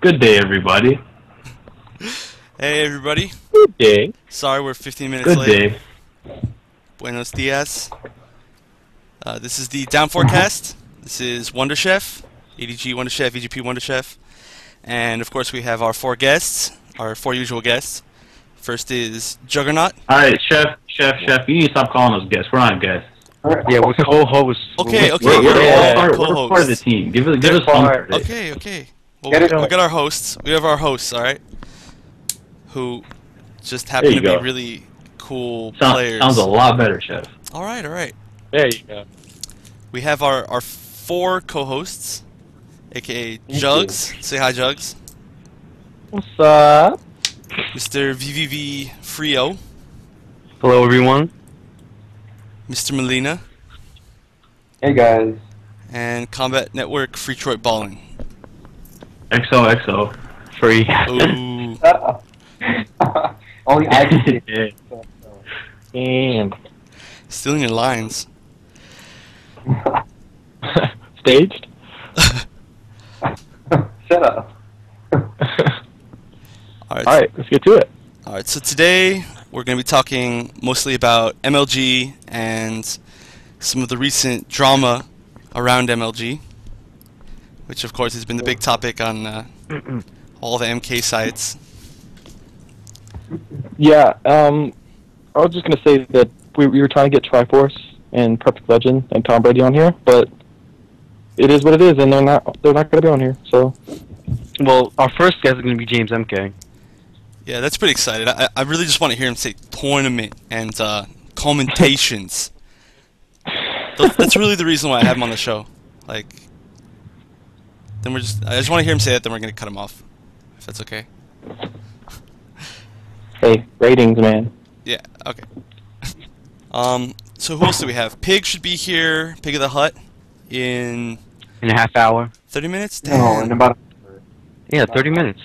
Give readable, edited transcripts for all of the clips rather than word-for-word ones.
Good day, everybody. Hey, everybody. Good day. Sorry we're 15 minutes Good late. day. Buenos dias. This is the Down Forecast. This is Wonder Chef, EDG Wonder Chef, EGP Wonder Chef. And, of course, we have our four guests, our four usual guests. First is Juggernaut. All right, Chef, you need to stop calling us guests. We're not guests. Yeah, we're co-hosts. Okay, We're we're part of the team. Give us some credit. Okay. Well, we got our hosts. We have our hosts, all right, who just happen to be really cool players. Sounds a lot better, Chef. All right. There you go. We have our four co-hosts, a.k.a. Jugs. Say hi, Jugs. What's up? Mr. VVV Frio. Hello, everyone. Mr. Molina. Hey guys. And Combat Network Free Troy Balling. XOXO. Free. Ooh. Only I can see Damn. Stealing your lines. Staged? Shut up. Alright, let's get to it. Alright, so today we're going to be talking mostly about MLG and some of the recent drama around MLG, which of course has been the big topic on all the MK sites. Yeah, I was just going to say that we were trying to get Triforce and Perfect Legend and Tom Brady on here, but it is what it is, and they're not going to be on here, so... Well, our first guest is going to be James MK. Yeah, that's pretty excited. I really just want to hear him say tournament and commentations. That's really the reason why I have him on the show. Like, then I just want to hear him say that, then we're going to cut him off, if that's okay. Hey, ratings, man. Yeah, okay. So who else do we have? Pig should be here, Pig of the Hut, in In a half hour? 30 minutes? No, in about Yeah, 30 minutes.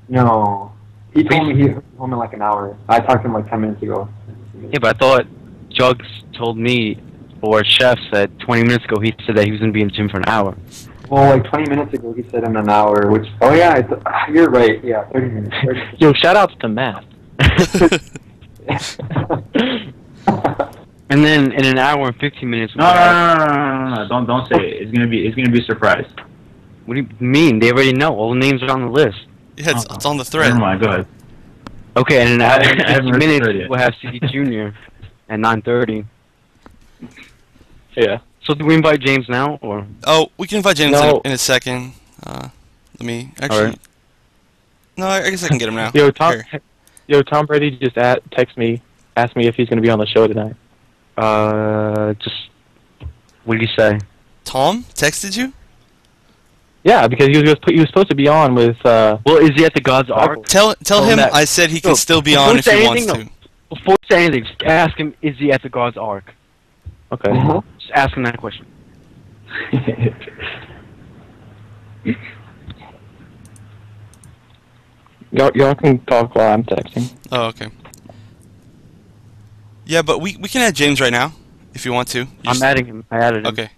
No. He told me in like an hour. I talked to him like 10 minutes ago. Yeah, but I thought Jugs told me, or Chef said 20 minutes ago, he said that he was going to be in the gym for an hour. Well, like 20 minutes ago he said in an hour, which, oh yeah, you're right, yeah, 30 minutes. 30 minutes. Yo, shout-outs to Matt. And then in an hour and 15 minutes... No, don't say it. It's gonna be a surprise. What do you mean? They already know. All the names are on the list. Yeah, it's on the thread. Never mind, go ahead. Okay, and in an hour and I haven't 15 heard the minutes, thread yet. we'll have CD Jr. at 9:30. Yeah. So do we invite James now, or...? Oh, we can invite James No. in a second. Let me actually. Alright. No, I guess I can get him now. Yo, Tom Brady just asked me if he's going to be on the show tonight. Just... What did he say? Tom texted you? Yeah, because he was supposed to be on with... Well, is he at the God's Ark? Tell him that- I said he can No, still be before on you if he say wants anything, to. Before you say anything, just ask him, is he at the God's Ark? Okay. Just ask him that question. Y'all can talk while I'm texting. Oh, okay. Yeah, but we can add James right now if you want to. I'm adding him. I added him. Okay.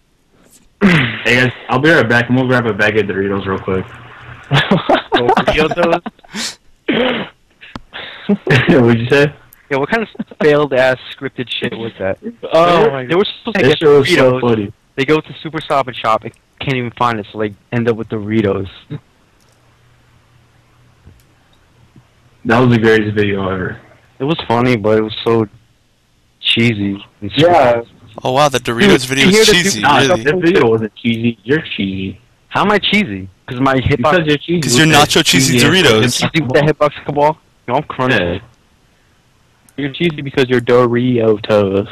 Hey guys, I'll be right back. I'm gonna grab a bag of Doritos real quick. What'd you say? Yeah, what kind of failed-ass scripted shit was that? Oh my They were supposed to This get show was so Doritos. funny. They go to Super Stop and Shop and can't even find it, so they end up with Doritos. That was the greatest video ever. It was funny, but it was so cheesy. And Yeah. Oh wow, the Doritos video you is hear the cheesy, Nah, really. that video wasn't cheesy. You're cheesy. How am I cheesy? Because my hitbox... Because you're cheesy. Because you're nacho cheesy Doritos. You think that hitbox ball? No, I'm crunchy. Yeah. You're cheesy because you're Doritos.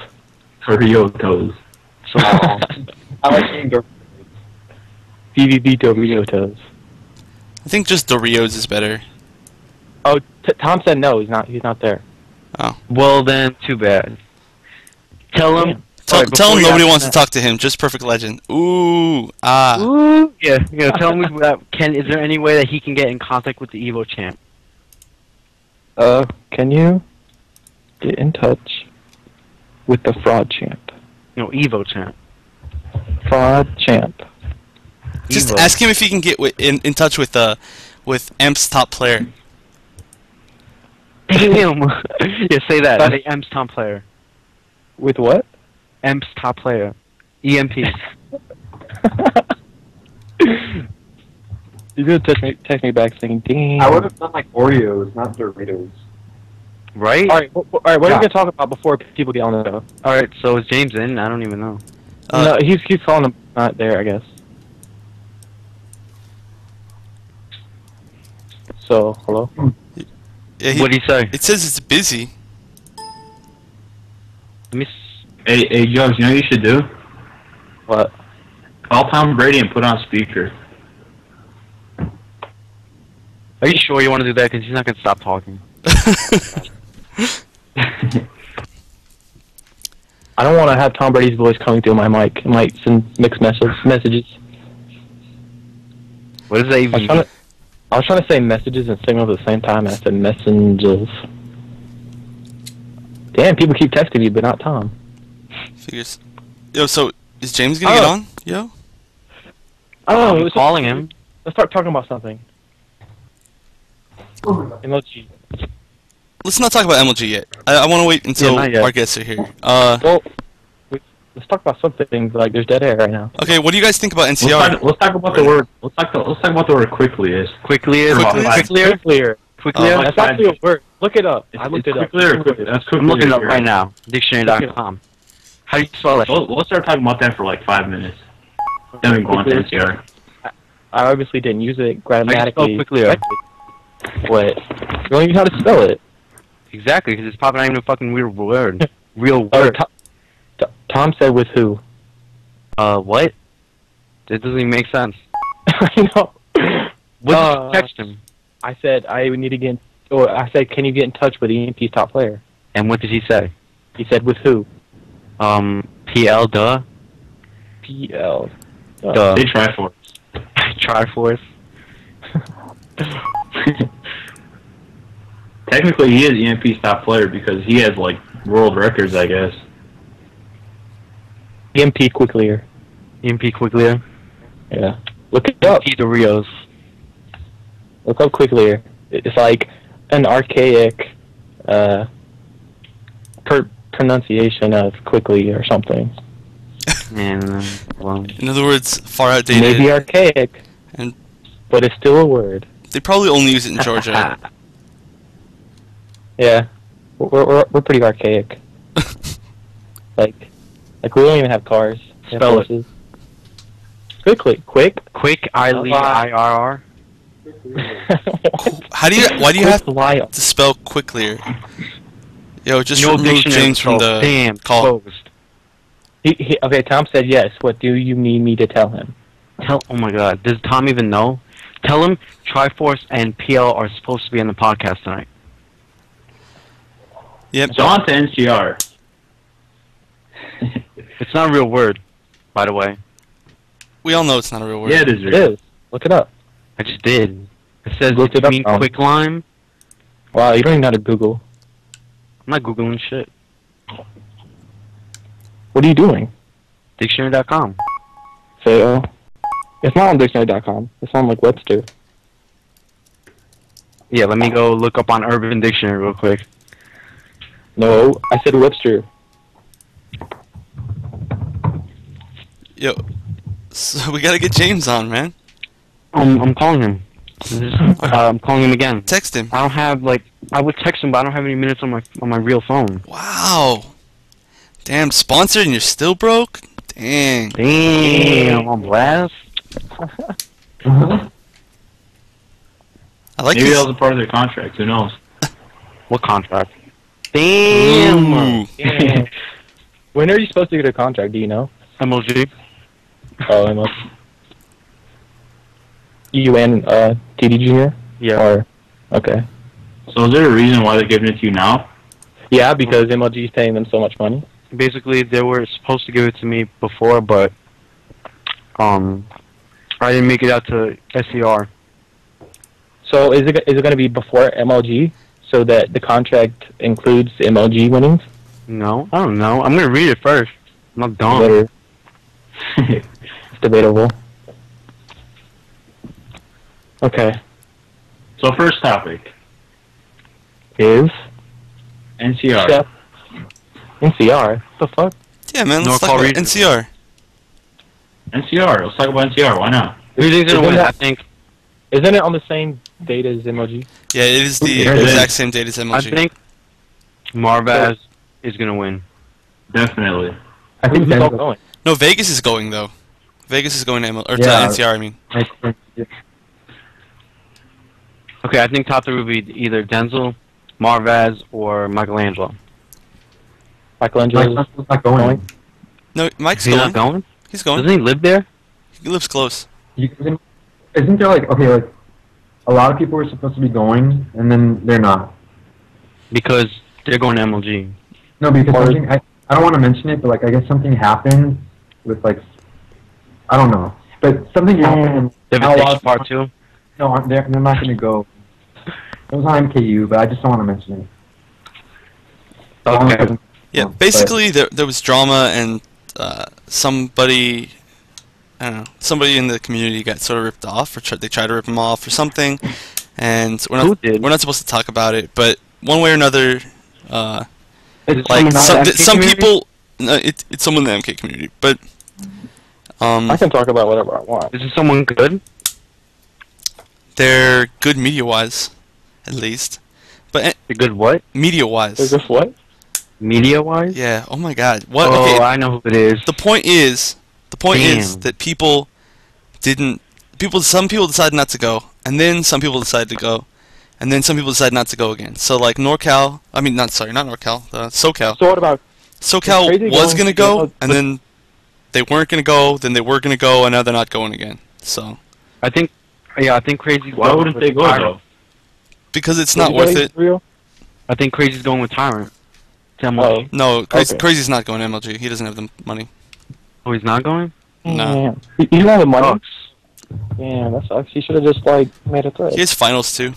Doritos. So, I like eating Doritos. VVB Doritos. I think just Doritos is better. Oh, Tom said no. He's not there. Oh. well then, too bad. Tell him... Tell Alright, him before you nobody ask wants to that- talk to him. Just Perfect Legend. Ooh. Ah. Ooh, yeah. Tell him is there any way that he can get in contact with the Evo champ? Can you get in touch with the fraud champ? No, Evo champ. Fraud champ. Just Evo. ask him if he can get in touch with Emp's top player. Damn. Yeah, say that. Say M's top player. With what? M's top player. EMP. You're gonna text me back saying, "Damn." I would have done like Oreos, not Doritos. Right? All right, what are we gonna talk about before people get on the show? Alright, so is James in? I don't even know. No, he's calling him not there, I guess. So, hello. Yeah, What'd he say? It says it's busy. Let me Hey, Jugs, you know what you should do? What? Call Tom Brady and put on speaker. Are you sure you want to do that? Because he's not going to stop talking. I don't want to have Tom Brady's voice coming through my mic. It might send mixed messages. What does that even mean? I was trying to say messages and signals at the same time, and I said messengers. Damn, people keep texting you, but not Tom. Figures. Yo, so is James gonna get on? Yo. Oh, I'm calling him. Let's start talking about something. Emoji. Let's not talk about MLG yet. I want to wait until not yet. our guests are here. Well, let's talk about something. Like, there's dead air right now. Okay, what do you guys think about NCR? Let's talk about the word. Let's talk about the word quickly is. Quickly. Quicklier. That's actually a word. Look it up. I looked it up. Quickly or quickly? That's quickly. I'm looking it up right now. Dictionary.com. How do you spell it? We'll start talking about that for like 5 minutes. Then we can go on to NCR. I obviously didn't use it How do you spell grammatically. quickly? What? You don't even know how to spell it. Exactly, because it's probably not even a fucking weird word. Real Oh, word. Tom said with who? What? That doesn't even make sense. I know. What did you text him? I said I would need to get. I said, can you get in touch with EMP's top player? And what did he say? He said with who? PL, duh. PL. Duh. They try for it. Triforce. Technically, he is EMP's top player because he has like world records, I guess. EMP Quicklier. EMP Quicklier. Yeah. Look it up. EMP Doritos. Look up Quicklier. It's like an archaic pronunciation of quickly or something. And, well, In other words, far outdated. Maybe archaic, And- but it's still a word. They probably only use it in Georgia. Yeah, we're pretty archaic. like we don't even have cars. We have Spell it. horses. Quick. Quick, IRR. Why do you have lie? to spell quicklier? Yo, just No remove dictionary James from the Damn, call. closed. Okay, Tom said yes. What do you need me to tell him? Oh my god, does Tom even know? Tell him Triforce and PL are supposed to be on the podcast tonight. Yep. So on to NCR. It's not a real word, by the way. We all know it's not a real word. Yeah, it is. It is. Look it up. I just did. It says Looked it you up, mean Tom. quicklime. Wow, you don't even know how to Google. I'm not googling shit. What are you doing? Dictionary.com. So, it's not on dictionary.com. It's on like Webster. Yeah, let me go look up on Urban Dictionary real quick. No, I said Webster. Yo, so we gotta get James on, man. I'm calling him. I'm calling him again. Text him. I don't have I would text him, but I don't have any minutes on my real phone. Wow. Damn, sponsored and you're still broke? Dang. Damn, I'm blast. I like Maybe this. that was a part of their contract. Who knows? What contract? Damn. Ooh. Yeah. When are you supposed to get a contract? Do you know? MLG. Oh, I must. You and TD Junior? Yeah. Or okay. So is there a reason why they're giving it to you now? Yeah, because MLG is paying them so much money. Basically, they were supposed to give it to me before, but I didn't make it out to SCR. So is it going to be before MLG so that the contract includes MLG winnings? No, I don't know. I'm gonna read it first. I'm not dumb. Better. It's debatable. Okay. So first topic, Is NCR. Chef NCR? The fuck? Yeah, man. Let's North talk Pole about region. NCR. NCR. Let's talk about NCR. Why not? Who do you think's gonna Isn't win? that- I think. Isn't it on the same date as MLG? Yeah, it is the Yeah, it exact is. same date as I MLG. think Marvaz is gonna win. Definitely. I think Who's all Denzel. going? No, Vegas is going though. Vegas is going to to Yeah. NCR. I mean, Okay, I think top three would be either Denzel, Marvaz, or Michelangelo. Michelangelo. Michelangelo's not going. no, Mike's He's going. not going? He's going. Doesn't he live there? He lives close. Isn't there like a lot of people were supposed to be going and then they're not? Because they're going to MLG. No, because Or- something I don't want to mention it, but like I guess something happened with like I don't know, but something happened. And now a lot Devastation of Part 2? No, they're not going to go. It was on MKU, but I just don't want to mention it. Okay. Yeah, But- basically there was drama and somebody, I don't know, somebody in the community got sort of ripped off, or they tried to rip him off or something, and we're Who not did? we're not supposed to talk about it, but one way or another, Is it like someone not some in the MK some community? people, no, it's someone in the MK community, but I can talk about whatever I want. Is it someone good? they're good media wise, at least, but A good what? media wise, Is this what? Media-wise? yeah. Oh my God, what? Oh, Okay, I know who it is. the point is Damn. that some people decided not to go, and then some people decided to go, and then some people decided not to go again. So like not NorCal, SoCal. So what about SoCal Crazy was going gonna to go, go, and then they weren't gonna go, then they were gonna go, and now they're not going again. So I think Crazy's Why going wouldn't with they go Tyrant. though? because it's not worth it. Real? I think Crazy's going with Tyrant. To Oh, MLG. No, Okay. Crazy's not going to MLG. He doesn't have the money. Oh, he's not going? No. Damn. You don't have the money? Sucks. Yeah, that sucks. He should have just like made a threat. He has finals too.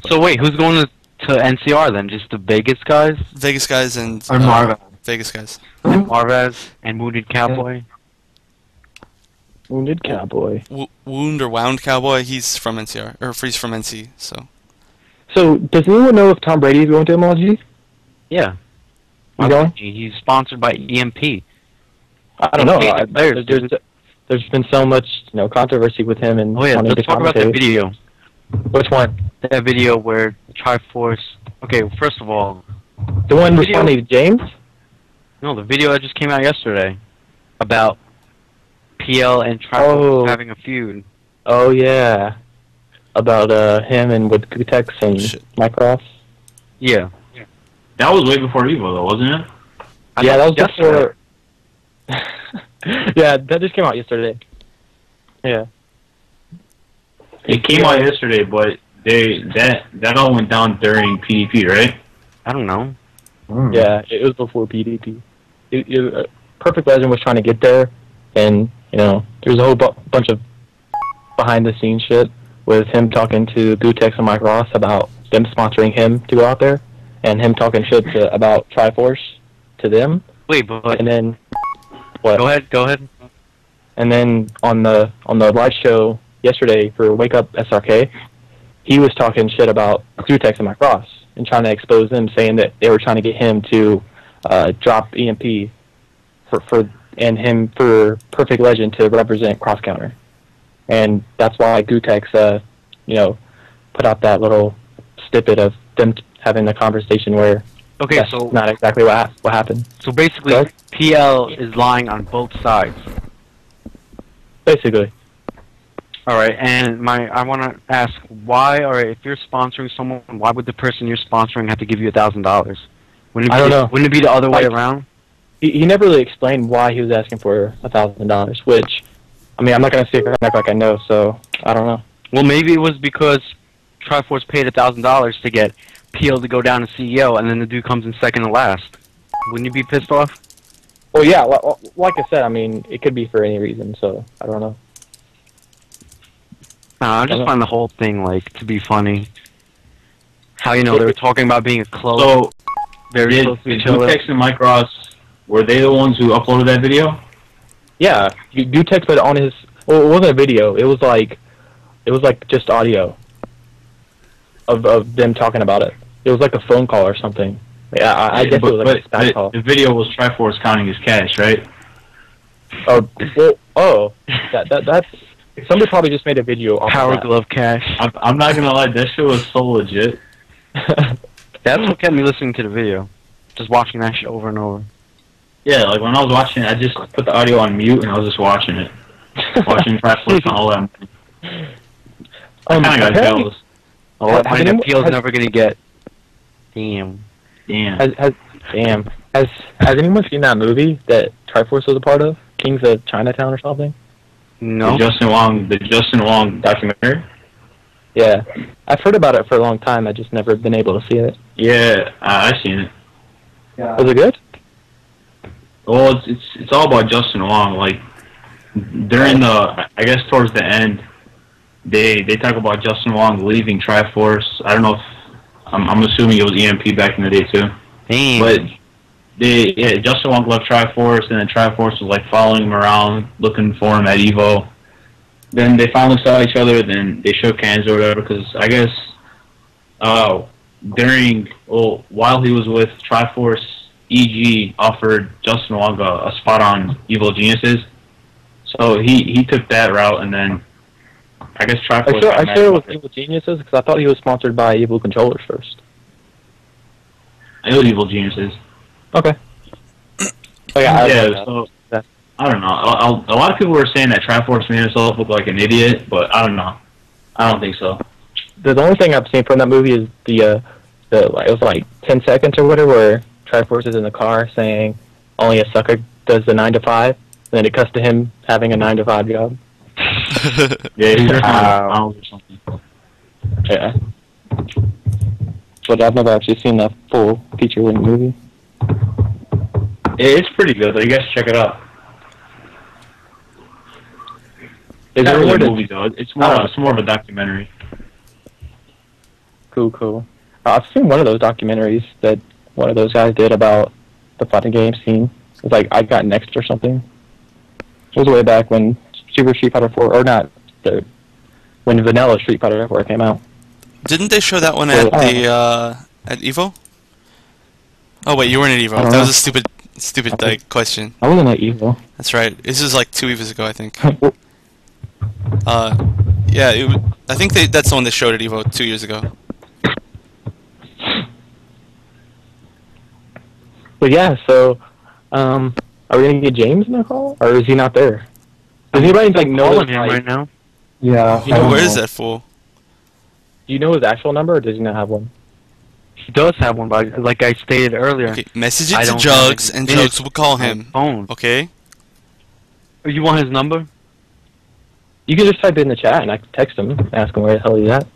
So wait, who's going to NCR then? Just the Vegas guys? Vegas guys and Or Marvin. Vegas guys. Marvaz and Wounded Cowboy? Wounded Cowboy. Wound or Wound Cowboy. He's from NCR or he's from NC. So So, does anyone know if Tom Brady is going to MLG? Yeah. You going? He's sponsored by EMP. I don't know. Hey, the players, There's been so much, controversy with him and Oh yeah, wanting let's to talk about the commentate. video. Which one? That video where Triforce... Okay, first of all, The one Video- responding to James? no, the video that just came out yesterday about PL and Triforce Oh. having a feud. Oh yeah, about him and with Gutex and Shit. Mike Ross. Yeah. That was way before Evo though, wasn't it? Yeah, that was yesterday. before. Yeah, that just came out yesterday. Yeah. It came out yesterday, but that all went down during PDP, right? I don't know. Yeah, it was before PDP. Perfect Legend was trying to get there, and there was a whole bunch of behind-the-scenes shit with him talking to Gutex and Mike Ross about them sponsoring him to go out there, and him talking shit about Triforce to them, Wait, but and then what? go ahead. And then on the live show yesterday for Wake Up SRK, he was talking shit about Gutex and Mike Ross and trying to expose them, saying that they were trying to get him to drop EMP for Perfect Legend to represent Cross Counter, and that's why Gutex put out that little snippet of them having the conversation where Okay, that's so not exactly what happened. so basically, Sorry? PL is lying on both sides. Basically. All right, and I want to ask why, or if you're sponsoring someone, why would the person you're sponsoring have to give you $1,000? I don't know. Wouldn't it be the other way Like- around? He never really explained why he was asking for $1,000, which, I'm not going to sit here and act like I know, so I don't know. Well, maybe it was because Triforce paid $1,000 to get PL to go down to CEO, and then the dude comes in second to last. Wouldn't you be pissed off? Well, yeah, like I said, it could be for any reason, so I don't know. I just find the whole thing, to be funny. How, they were talking about being a close, So very did close to each other. Gutex and Mike Ross, were they the ones who uploaded that video? Yeah, Gutex put it on his Well, it wasn't a video. It was like just audio of them talking about it. It was like a phone call or something. Yeah, I guess it was like a Skype call. The video was Triforce counting his cash, right? That's somebody probably just made a video. Off Power of that. Glove Cash. I'm not gonna lie, that shit was so legit. That's what kept me listening to the video. Just watching that shit over and over. Yeah, like when I was watching it, I just put the audio on mute and I was just watching it. Watching Triforce and all that. I kinda got jealous. A lot of money anyone- Peel's never gonna get. Damn. Damn. Has anyone seen that movie that Triforce was a part of? Kings of Chinatown or something? No. The Justin Wong documentary? Yeah. I've heard about it for a long time. I've just never been able to see it. Yeah, I seen it. Yeah. Was it good? Well, it's all about Justin Wong. Like during I guess towards the end, they talk about Justin Wong leaving Triforce. I don't know if I'm assuming it was EMP back in the day too. Damn. But Justin Wong left Triforce, and then Triforce was like following him around, looking for him at Evo. Then they finally saw each other. Then they shook hands or whatever. Because I guess while he was with Triforce, EG offered Justin Wong a spot on Evil Geniuses. So he took that route, and then I guess Triforce. I sure it was Evil Geniuses because I thought he was sponsored by Evil Controllers first. It was Evil Geniuses. Okay. So I don't know. A lot of people were saying that Triforce made himself look like an idiot, but I don't know. I don't think so. The only thing I've seen from that movie is it was like 10 seconds or whatever where Triforce is in the car saying only a sucker does the 9 to 5, and then it cuts to him having a 9 to 5 job. Yeah, he's or something. Yeah. But I've never actually seen that full feature-length movie. It's pretty good, though. You guys check it out. Is It's not there really more a to... movie, though. It's more of a documentary. Cool. I've seen one of those documentaries that one of those guys did about the fighting game scene. It was like I Got Next or something. It was way back when Super Street Fighter 4, or not, when Vanilla Street Fighter 4 came out. Didn't they show that one at at Evo? Oh wait, you weren't at Evo. That know. was a stupid like question. I wasn't like evil. That's right. This is like 2 Evos ago, I think. Yeah, I think that's the one they showed at Evo 2 years ago. But yeah, so are we gonna get James in the call, or is he not there? Does anybody like know calling his, him like, right now? Yeah. I don't Where know. is that fool? Do you know his actual number, or does he not have one? He does have one, but like I stated earlier, Okay, message I it to don't Jugs, have and it. Jugs will call my him. phone. Okay? You want his number? You can just type it in the chat, and I can text him, and ask him where the hell he's at.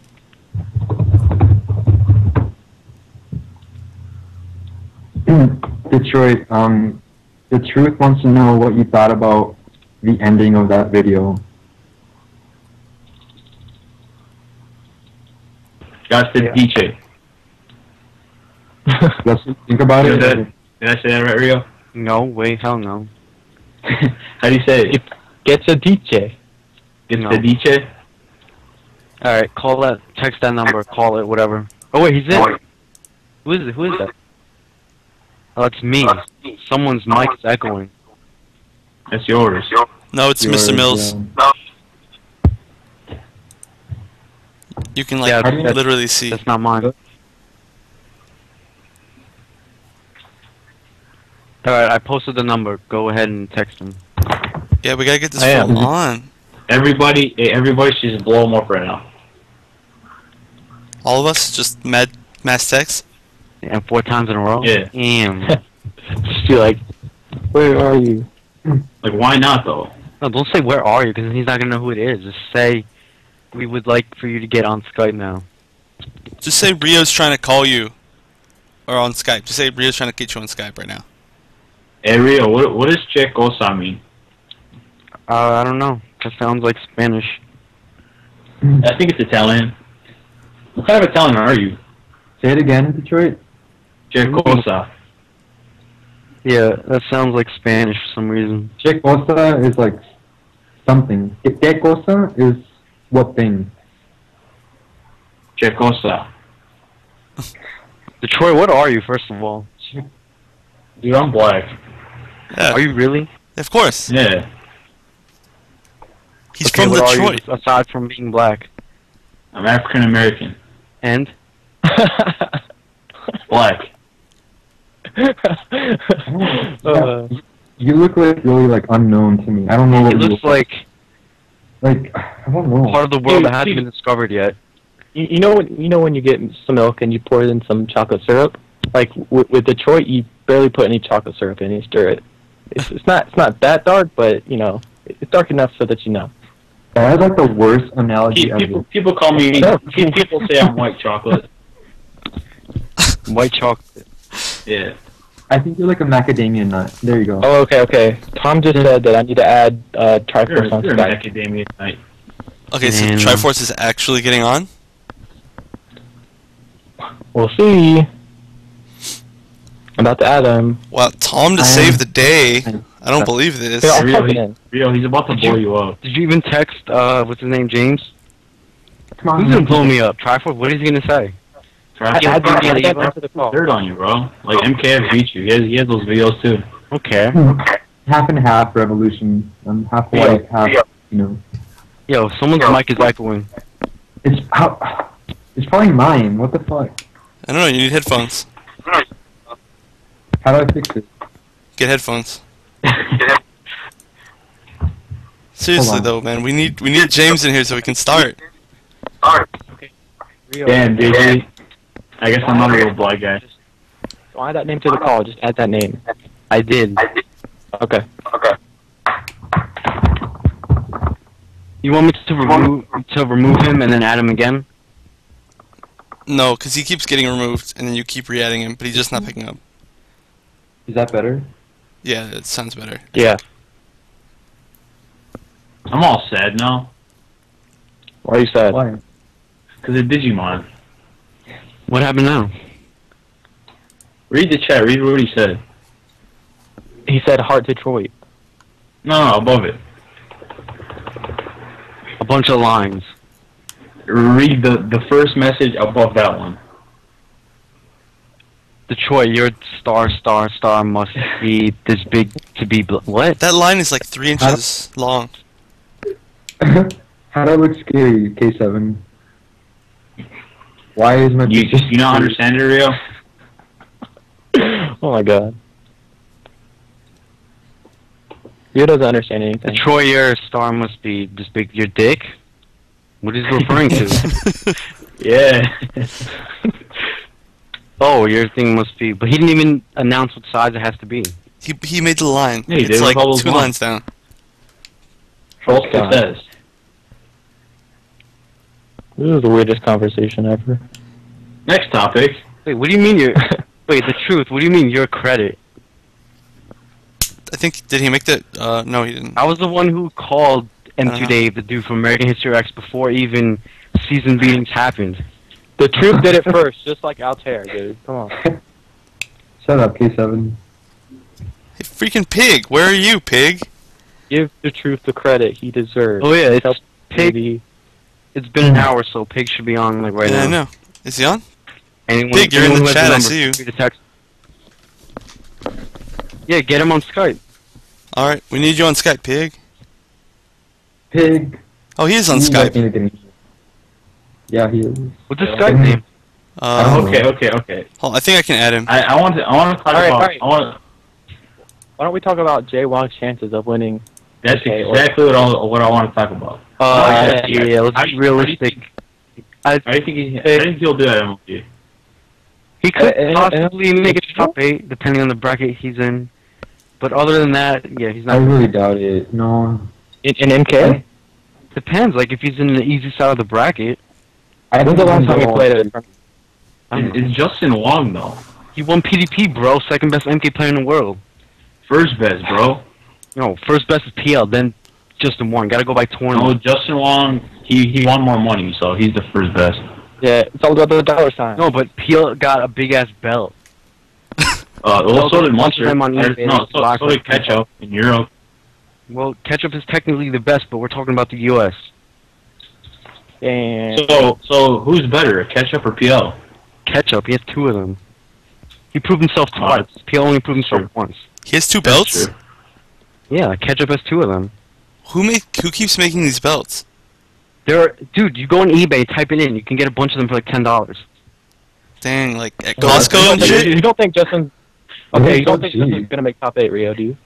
Detroit, the truth wants to know what you thought about the ending of that video. That's the DJ. Let's think about Did it. I say that right, Rio? No, wait, hell no. How do you say it? Gets a DJ. It's No. the DJ? Alright, call that, text that number, call it, whatever. Oh wait, he's in. Who is it? Who is that? Oh, it's me. Someone's mic is echoing. That's yours. No, it's Mr. Mills. You can like Yeah, that's- literally see. That's not mine. Alright, I posted the number. Go ahead and text him. Yeah, we gotta get this I am. fool on. Everybody should just blow him up right now. All of us, just mass text. And 4 times in a row? Yeah. Damn. Just be like, where are you? Like, why not, though? No, don't say where are you, because he's not gonna know who it is. Just say, we would like for you to get on Skype now. Just say Rio's trying to call you. Or on Skype. Just say Rio's trying to get you on Skype right now. Hey, Rio, what does Che Cosa mean? I don't know. That sounds like Spanish. I think it's Italian. What kind of Italian are you? Say it again, Detroit. Che Cosa. Yeah, that sounds like Spanish for some reason. Che cosa is like something. ¿Qué cosa is what thing? Que cosa? Detroit, what are you, first of all? Dude, I'm black. Yeah, Are you really? of course. Yeah. He's Okay, from what are you, Detroit. aside from being black. I'm African American. And? Black. You look like really like unknown to me. I don't know what It you looks look like like. I don't know. part of the world Dude, that hasn't dude. been discovered yet. You know when you get some milk and you pour it in some chocolate syrup. Like with Detroit, you barely put any chocolate syrup in. You stir it. It's not that dark, but you know it's dark enough so that you know. That's like the worst analogy ever. People call me. People say I'm white chocolate. White chocolate. Yeah. I think you're like a macadamia nut. There you go. Oh, okay. Tom just said that I need to add Triforce on You're an Skype. academia tonight. Okay, so Man. Triforce is actually getting on? We'll see. I'm about to add him. Wow, Tom to I save am- the day. I don't believe this. Here, I'll Really? type it in. Rio, he's about to Did blow you- you up. Did you even text, what's his name, James? Come on. Who's gonna blow me up? Triforce? What is he gonna say? Add Yeah, that yeah, add yeah. that to the call. Dirt on you, bro. Like MKF beat you. He has those videos too. Okay. Half and half revolution. I'm half white, half you know. Yo, someone's mic is echoing. It's probably mine. What the fuck? I don't know, you need headphones. How do I fix it? Get headphones. Seriously Hold on. though, man, we need James in here so we can start. Damn, dude. I guess I'm not a little black guy. Don't add that name to the call. Just add that name. I did. Okay. You want me to remove him and then add him again? No, because he keeps getting removed, and then you keep re-adding him, but he's just not picking up. Is that better? Yeah, it sounds better. Yeah. I'm all sad now. Why are you sad? Why? Because of Digimon. What happened now? Read the chat. Read what he said. He said Heart Detroit. No, above it. A bunch of lines. Read the first message above that one. Detroit, your star must be this big to be what? That line is like 3 inches long. How do I look scary, K7? Why is my You picture you not understand it, Rio? Oh my god. Rio doesn't understand anything. Detroit, your star must be this big. Your dick? What is he referring to? Yeah. Oh, your thing must be. But he didn't even announce what size it has to be. He made the line. Yeah, he It's did like with all those 2 lines down. Trust God. says. This is the weirdest conversation ever. Next topic. Wait, what do you mean your? Wait, the truth. What do you mean your credit? I think, did he make the, no he didn't. I was the one who called don't M2 know. Dave, the dude from American History X, before even season meetings happened. The truth did it first, just like Altair, dude. Come on. Shut up, K7. Hey, freaking Pig, where are you, Pig? Give the truth the credit he deserves. Oh yeah, Help it's Pig. maybe. It's been an hour, so Pig should be on like right Yeah, I now. know. Is he on? Anyone, Pig, you're in anyone the who has chat, I number, see you. feel free to text. Yeah, get him on Skype. Alright, we need you on Skype, Pig. Pig. Oh, he is on You Skype. need to get- Yeah, he is. What's his Skype name? Okay. Hold on, I think I can add him. I want to talk Alright, about. alright. I want. Why don't we talk about Jay Wong's chances of winning? That's Okay, exactly what I want to talk about. Yeah, let's be realistic. I think he'll do that. MLG. He could And- possibly make it top 8, depending on the bracket he's in. But other than that, yeah, he's I not. really doubt it. No. In MK? Depends, like if he's in the easy side of the bracket, I When's the last time we know. played it? It's Justin Wong though. he won PDP, bro, second best MK player in the world. First best, bro. No, first best is PL, then Justin Wong. Gotta go by No, tournament. Justin Wong. He won more money, so he's the first best. Yeah, it's all about the dollar sign. No, but PL got a big ass belt. Well, so did Bunch Munster. of them on eBay, No, so Black did Ketchup in Europe. Well, ketchup is technically the best, but we're talking about the U.S. And So who's better, ketchup or PL? Ketchup, he has 2 of them. He proved himself twice. PL only proved himself once. He has 2 belts. true. Yeah, ketchup has 2 of them. Who keeps making these belts? Dude, you go on eBay, type it in. You can get a bunch of them for like $10. Dang, like at you Costco don't and think- shit. You don't think Justin? Those Okay, are you don't so think cheap. Justin's gonna make top 8, Rio? Do you?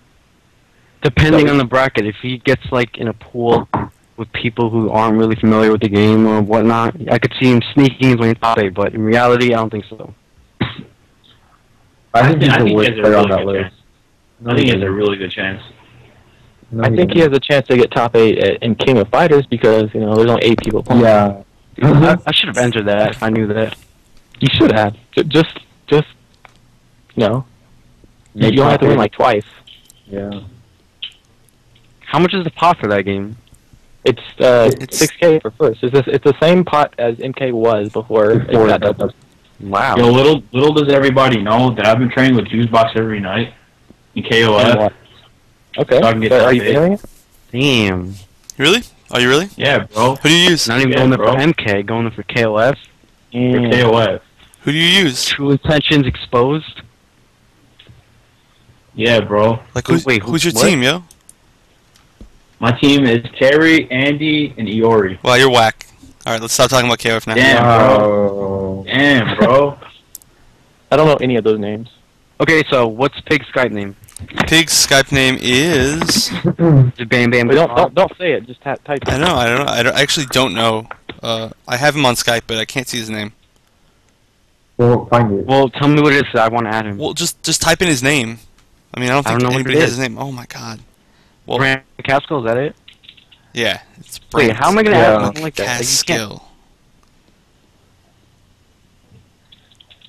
Depending on the bracket, if he gets like in a pool with people who aren't really familiar with the game or whatnot, I could see him sneaking his way in top 8. But in reality, I don't think so. I think he's I the think he worst has a player on really that good list. chance. I think he has a really good chance. No, I think he has a chance to get top 8 in King of Fighters because there's only 8 people playing. Yeah. I should have entered that if I knew that. You should have. Just you Make only have to top win eight. like twice. Yeah. How much is the pot for that game? It's 6K for first. It's the same pot as MK was before it got doubled. Wow. Yo, little does everybody know that I've been training with Juicebox every night in KOF. Okay. So I can get So top are you 8. entering it? Damn. Really? Are you really? Yeah, bro. Who do you use? Not even Yeah, going there bro. for MK, going there for KOF. For KOF. Who do you use? True intentions exposed. Yeah, bro. Like who's Wait, who's your what? team, yo? My team is Terry, Andy, and Iori. Well, you're whack. All right, let's stop talking about KOF now. Damn, bro. Oh. Damn, bro. I don't know any of those names. Okay, so what's Pig's Skype name? Pig's Skype name is. Is it Bam Bam? But don't say it. Just type it. I actually don't know. I have him on Skype, but I can't see his name. Well, find it. Well, tell me what it is. I want to add him. Well, just type in his name. I mean, I don't I think don't know what anybody it has is. his name. Oh my god. Well, Brand Caskill, is that it? yeah, it's Wait, Brent how am I gonna Yeah. add something like that? Like, you can't- Caskill.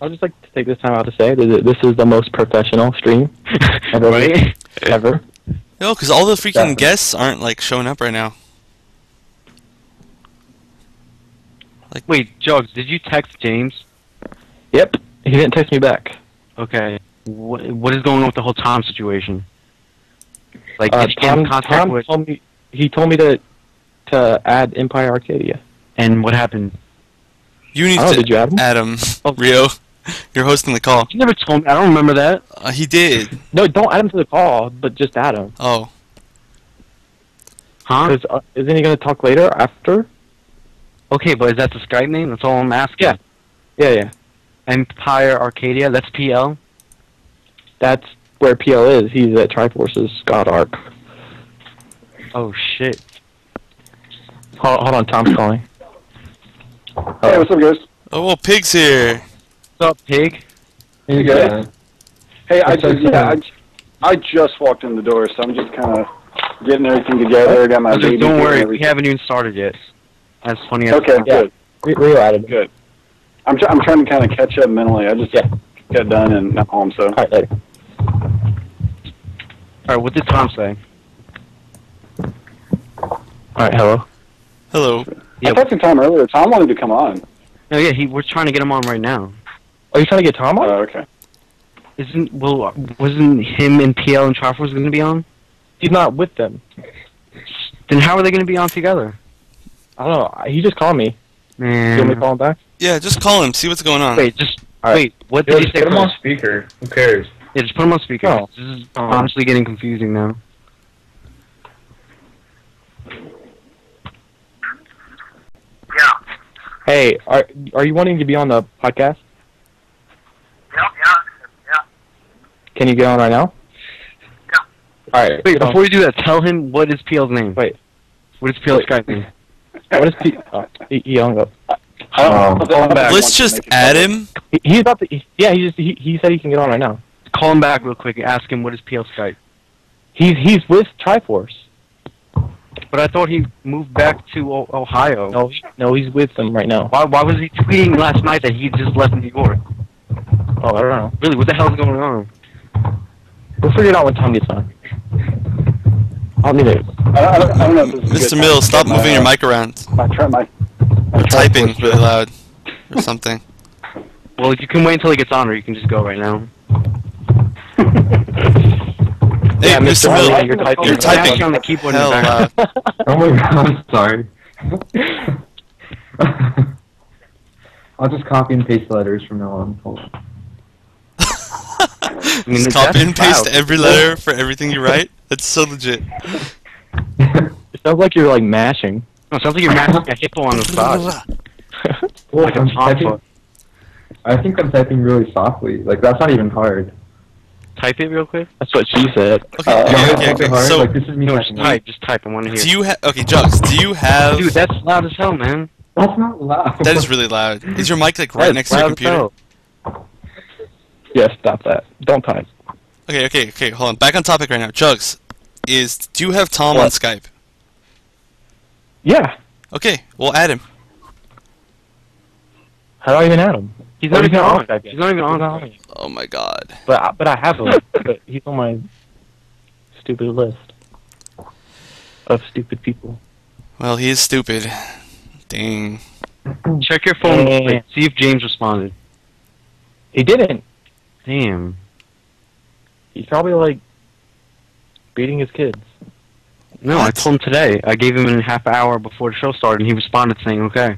I'd just like to take this time out to say that this is the most professional stream I've ever Right? ever. No, because all the freaking Definitely. guests aren't like showing up right now. Wait, Jugs, did you text James? Yep. He didn't text me back. Okay. What is going on with the whole Tom situation? Like, did you get in contact Tom with... told me to add Empire Arcadia. And what happened? You need Oh, to did you add him? Adam, Oh. Rio. You're hosting the call. You never told me. I don't remember that. He did. No, don't add him to the call, but just add him. Oh, Huh? Because isn't he going to talk later after? Okay, but is that the Skype name? That's all I'm asking. Yeah. Empire Arcadia, that's PL? That's where PL is. He's at Triforce's God Arc. Oh, shit. Hold on, Tom's calling. Hey, what's up, guys? oh, well, Pig's here. What's up, Pig? Hey, guys. Hey, That's I just walked in the door, so I'm just kind of getting everything together. I got my baby. Don't here worry, and we everything. haven't even started yet. That's funny. as Okay, fuck. good, Rio added him. good. I'm trying to kind of catch up mentally. I just got done and not home, so. All right, later. Alright, what did Tom say? All right, hello. Hello. Yeah. I talked to Tom earlier. Tom wanted to come on. No, yeah, we're trying to get him on right now. Are you trying to get Tom on? Oh, okay. Wasn't him and PL and Triforce going to be on? He's not with them. Then how are they going to be on together? I don't know. He just called me. You want me to Man. call him back? Yeah, just call him. See what's going on. Wait, just Alright. wait. What Yo, did he just say put him on first? speaker. Who cares? Yeah, just put him on speaker. Oh. This is honestly getting confusing now. Hey, are you wanting to be on the podcast? Yeah. Can you get on right now? Yeah. All right. Wait, get on. before you do that, tell him what is PL's name. Wait. What is PL's Wait. Skype name? What is P? Oh, he hung up. Call him back. Let's just add him. He's about to. Yeah, he said he can get on right now. Call him back real quick and ask him what is PL's Skype. He's with Triforce. But I thought he moved back to Ohio. No, he's with them right now. Why was he tweeting last night that he just left New York? Oh, I don't know. Really, what the hell is going on? We'll figure it out when Tom gets on. I'll need it. I don't know if this is a Mr. good Mills, time to stop get moving your mic around. my You're typing really loud. Or something. Well, you can wait until he gets on, or you can just go right now. Hey, Yeah, Mr. Mr. Mill, Mill, you're typing. you're typing. on the keyboard in Hell, the back. Oh my god, I'm sorry. I'll just copy and paste letters from now on. Hold on. I mean, Just that's copy and paste loud. every letter for everything you write. That's so legit. It sounds like you're like mashing. No, it sounds like you're matching a hippo on the side. Well, Like a I'm Tom typing, Fuck. I think I'm typing really softly. Like, that's not even hard. Type it real quick. That's what she said. Okay, You want me okay, to okay, type it okay. hard? So, Like, this is me No, typing. just type. I want to hear. do you have... Okay, Jugs, do you have... Dude, that's loud as hell, man. That's not loud. That is really loud. Is your mic, like, right That's next to your loud as computer? hell. Yeah, stop that. Don't type. Okay, hold on. Back on topic right now. Jugs, do you have Tom on What? Skype? Yeah. Okay, we'll add him. How do I even add him? He's Oh, not even on. Skype yet. He's not even on. Oh my god. But I have him. But he's on my stupid list of stupid people. Well, he is stupid. Dang. Check your phone. Yeah. Wait, see if James responded. He didn't. Damn. He's probably like beating his kids. No, I What? told him today. I gave him a half hour before the show started, and he responded saying, "Okay."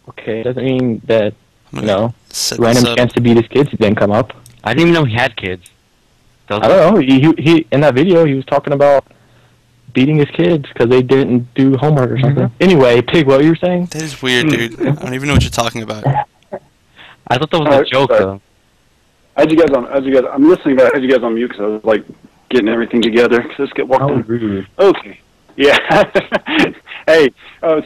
Okay, doesn't mean that I'm you gonna know set random this up. chance to beat his kids didn't come up. I didn't even know he had kids. Does I don't know. He in that video he was talking about beating his kids because they didn't do homework or something. Anyway, Pig, what you were saying? That is weird, dude. I don't even know what you're talking about. I thought that was a Alright, joke, sorry. though. I'm listening, but I had you guys on mute because I was like getting everything together. Cause this get walked How in. rude. Okay. Yeah. Hey,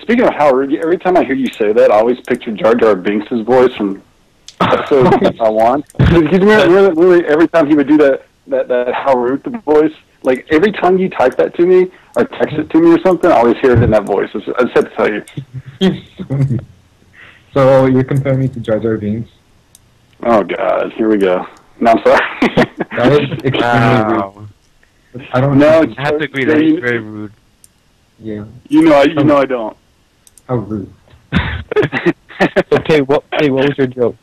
speaking of how rude, every time I hear you say that, I always picture Jar Jar Binks' voice from episode one. He's really every time he would do that how rude the voice. Like every time you type that to me or text it to me or something, I always hear it in that voice. I just had to tell you. So, you're comparing me to Jar Jar Binks? Oh God, here we go. No, I'm sorry. That is extremely Wow. rude. I don't No, know. I have to agree that he's very rude. Yeah. you know I don't. How rude. So Pig, what was your joke?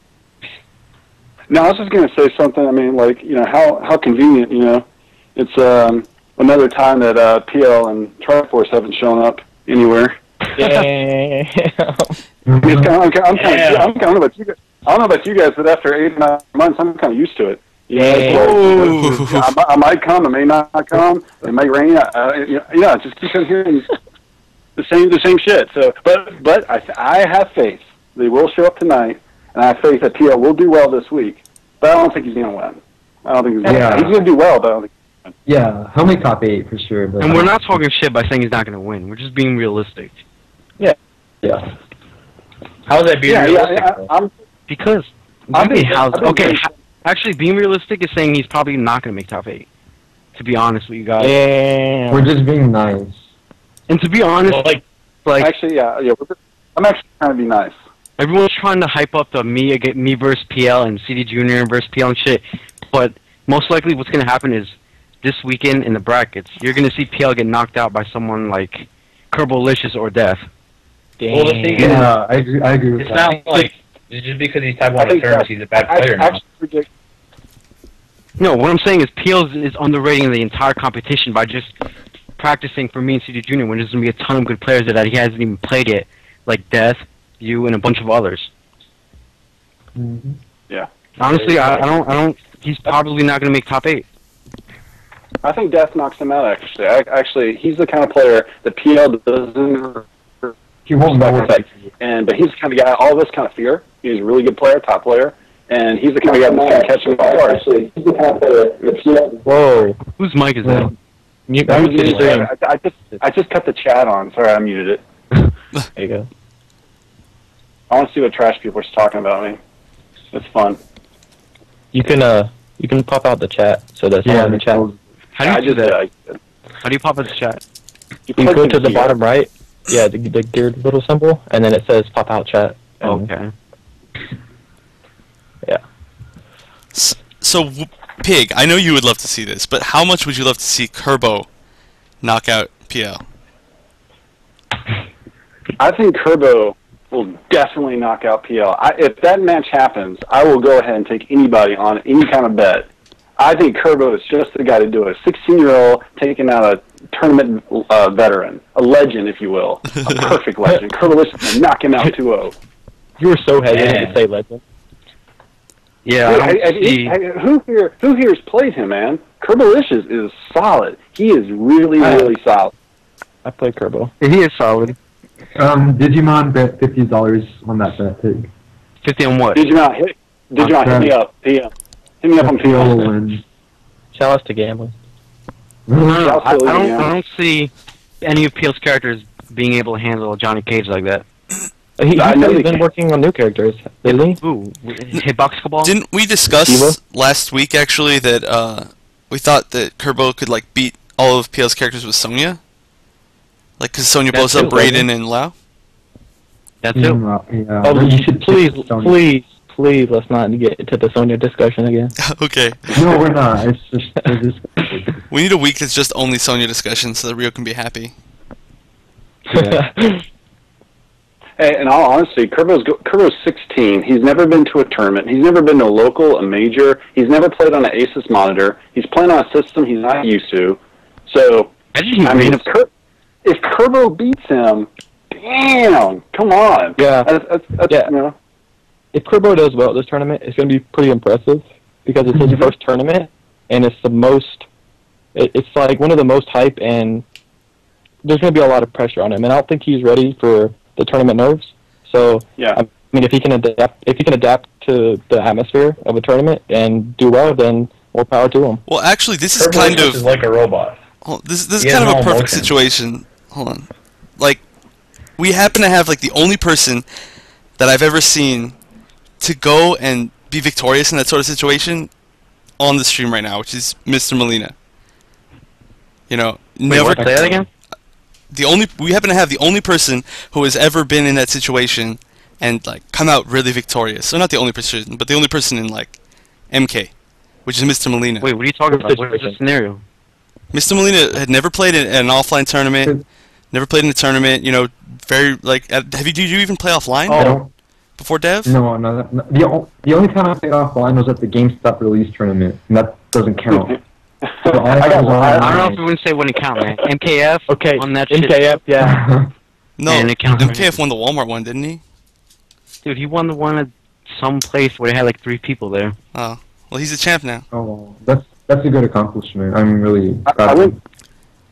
No, I was just going to say something. I mean, like, how convenient, It's another time that PL and Triforce haven't shown up anywhere. Damn. I'm kind of about you guys. I don't know about you guys, but after 8 or 9 months, I'm kind of used to it. Ooh. I might come, I may not come. It may rain. Just keep hearing the same shit. So, but I have faith they will show up tonight, and I have faith that PL will do well this week. But I don't think he's going to win. I don't think he's going to. Yeah. He's going to do well, but I don't think. Yeah, he'll make top 8 for sure. But And we're not talking shit by saying he's not going to win. We're just being realistic. Yeah. How is that being realistic? I'm Because, I think- how's, I think okay, there's- actually, being realistic is saying he's probably not going to make top 8. To be honest with you guys. Damn. We're just being nice. And to be honest, Well, like actually, yeah. I'm actually trying to be nice. everyone's trying to hype up the me versus PL and CD Junior versus PL and shit, but most likely what's gonna happen is this weekend in the brackets, you're gonna see PL get knocked out by someone like Kerbalicious or Death. Damn. Well, the thing is, Yeah, I agree with it's that. not like just because he's type I one of think tournaments, he's a bad player now. actually predict. No, what I'm saying is PL is underrating the entire competition by just practicing for me and CD Junior when there's gonna be a ton of good players that he hasn't even played yet, like Death, you, and a bunch of others. Mhm. Honestly, I don't. He's probably not gonna make top 8. I think Death knocks him out. Actually, he's the kind of player that PL doesn't. He won't know what that But he's the kind of guy. All of us kind of fear. He's a really good player, top player, and he's the kind of guy that's going to catch him off guard. Actually, he's the kind of player that PL. Whoa. Whose mic is that? Mute I the stream. just cut the chat on. Sorry, I muted it. There you go. I want to see what trash people are talking about me. It's fun. You can pop out the chat so that someone in the chat. How do you I do just that? How do you pop in the chat? You go to the bottom right. Yeah, the geared little symbol, and then it says pop out chat. And Okay. So, Pig, I know you would love to see this, but how much would you love to see Kerbo knock out PL? I think Kerbo will definitely knock out PL. If that match happens, I will go ahead and take anybody on any kind of bet I think Kerbo is just the guy to do it. A 16-year-old taking out a tournament veteran, a legend, if you will, a perfect legend. Kerbalicious going to knock him out 2-0. You were so hesitant to say legend. Yeah, Who here has played him, man? Kerbalicious is solid. He is really, really solid. I played Kerbo. he is solid. Digimon bet $50 on that bet pig. 50 on what? Digimon, hit me up. Hit me up on Peel PL. wins. Shout outs to gambling. No, I don't see any of Peel's characters being able to handle Johnny Cage like that. He's I know he been can. working on new characters lately. Ooh, Hitbox Cabal? Didn't we discuss Evo? last week actually that we thought that Kerbo could like beat all of PL's characters with Sonya? Like, cause Sonya blows That's up it, Raiden and Lau. That's it. Yeah. Oh, You should please, let's not get into the Sonya discussion again. Okay. No, we're not. It's just We need a week that's just only Sonya discussion so that Rio can be happy. Hey, in all honesty, Kerbo's 16. He's never been to a tournament. He's never been to a local, a major. He's never played on an Asus monitor. He's playing on a system he's not used to. So, I mean, if Kerbo beats him, damn, come on. Yeah. That's Yeah. You know. If Kerbo does well at this tournament, it's going to be pretty impressive because it's his first tournament, and it's the most. It's like one of the most hype, and there's going to be a lot of pressure on him, and I don't think he's ready for the tournament nerves. So, Yeah. I mean, if he can adapt to the atmosphere of a tournament and do well, then more power to him. Well, actually, this is Kerbo kind is of like a robot. this is He kind has of a no perfect emotion. situation. Hold on, like we happen to have like the only person that I've ever seen to go and be victorious in that sort of situation on the stream right now, which is Mr. Molina. You know, never. Say that again? We happen to have the only person who has ever been in that situation and like come out really victorious. So not the only person, but the only person in like MK, which is Mr. Molina. Wait, what are you talking about? What is the scenario? Mr. Molina had never played in an offline tournament, never played in a tournament. You know, very like. Did you even play offline Oh. before Dev? No. The only time I played offline was at the GameStop release tournament, and that doesn't count. So all I got was one. I don't know online. if we wouldn't say when it count, man. MKF Okay, on that shit. MKF, yeah. No, And it counts. MKF won the Walmart one, didn't he? Dude, he won the one at some place where they had like 3 people there. Oh, well, he's a champ now. Oh, that's a good accomplishment. I'm really I proud of him.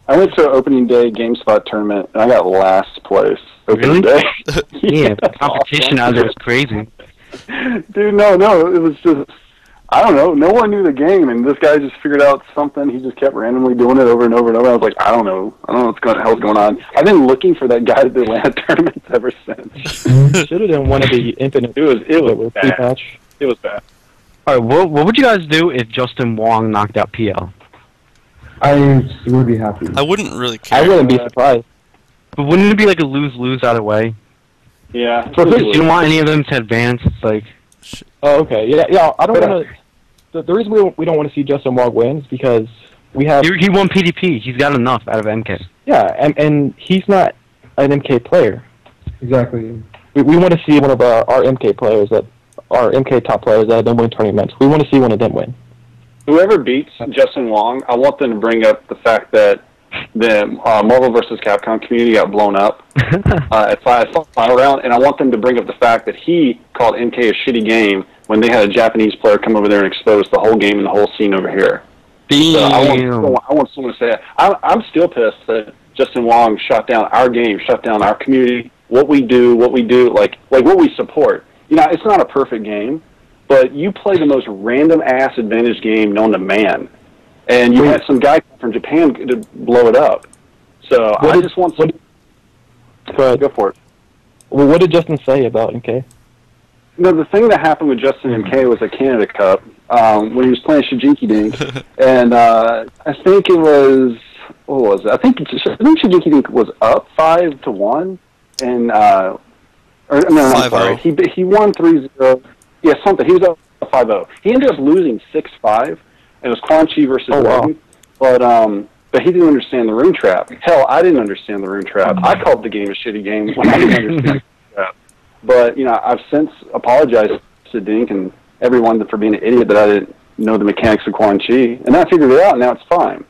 went to an opening day GameSpot tournament, and I got last place. Opening Really? day. Yeah, the competition out there was crazy. Dude, no, it was just, I don't know, no one knew the game, and this guy just figured out something. He just kept randomly doing it over and over and over. I was like, I don't know what's the hell's going on. I've been looking for that guy at the Atlanta tournaments ever since. Should have done one of the Infinite. It was with bad. pre-patch. It was bad. Alright, what would you guys do if Justin Wong knocked out PL? I would be happy. I wouldn't really care. I wouldn't be surprised. But wouldn't it be like a lose-lose either way? Yeah. You don't want any of them to advance. It's like, Oh, okay. Yeah. I don't want to. The reason we don't want to see Justin Wong win is because we have. he won PDP. He's got enough out of MK. Yeah, and he's not an MK player. Exactly. We want to see one of our MK players our MK top players that have been winning tournaments. We want to see one of them win. Whoever beats Justin Wong, I want them to bring up the fact that the Marvel vs. Capcom community got blown up at final round, and I want them to bring up the fact that he called MK a shitty game when they had a Japanese player come over there and expose the whole game and the whole scene over here. So I want someone to say that. I'm still pissed that Justin Wong shut down our game, shut down our community, what we do, like what we support. You know, it's not a perfect game, but you play the most random-ass advantage game known to man. And you had some guy from Japan to blow it up. So I just want some... Go for it. Well, what did Justin say about MK? No, the thing that happened with Justin MK was a Canada Cup when he was playing Shijiki Dink, and I think it was I think Shijiki Dink was up 5-1, and I'm sorry, he won 3-0. Yeah, something. He was up 5-0. He ended up losing 6-5. It was Quan Chi versus Logan, but he didn't understand the rune trap. Hell, I didn't understand the rune trap. I called the game a shitty game when I didn't understand the rune trap. But, you know, I've since apologized to Dink and everyone for being an idiot that I know the mechanics of Quan Chi, and I figured it out, and now it's fine.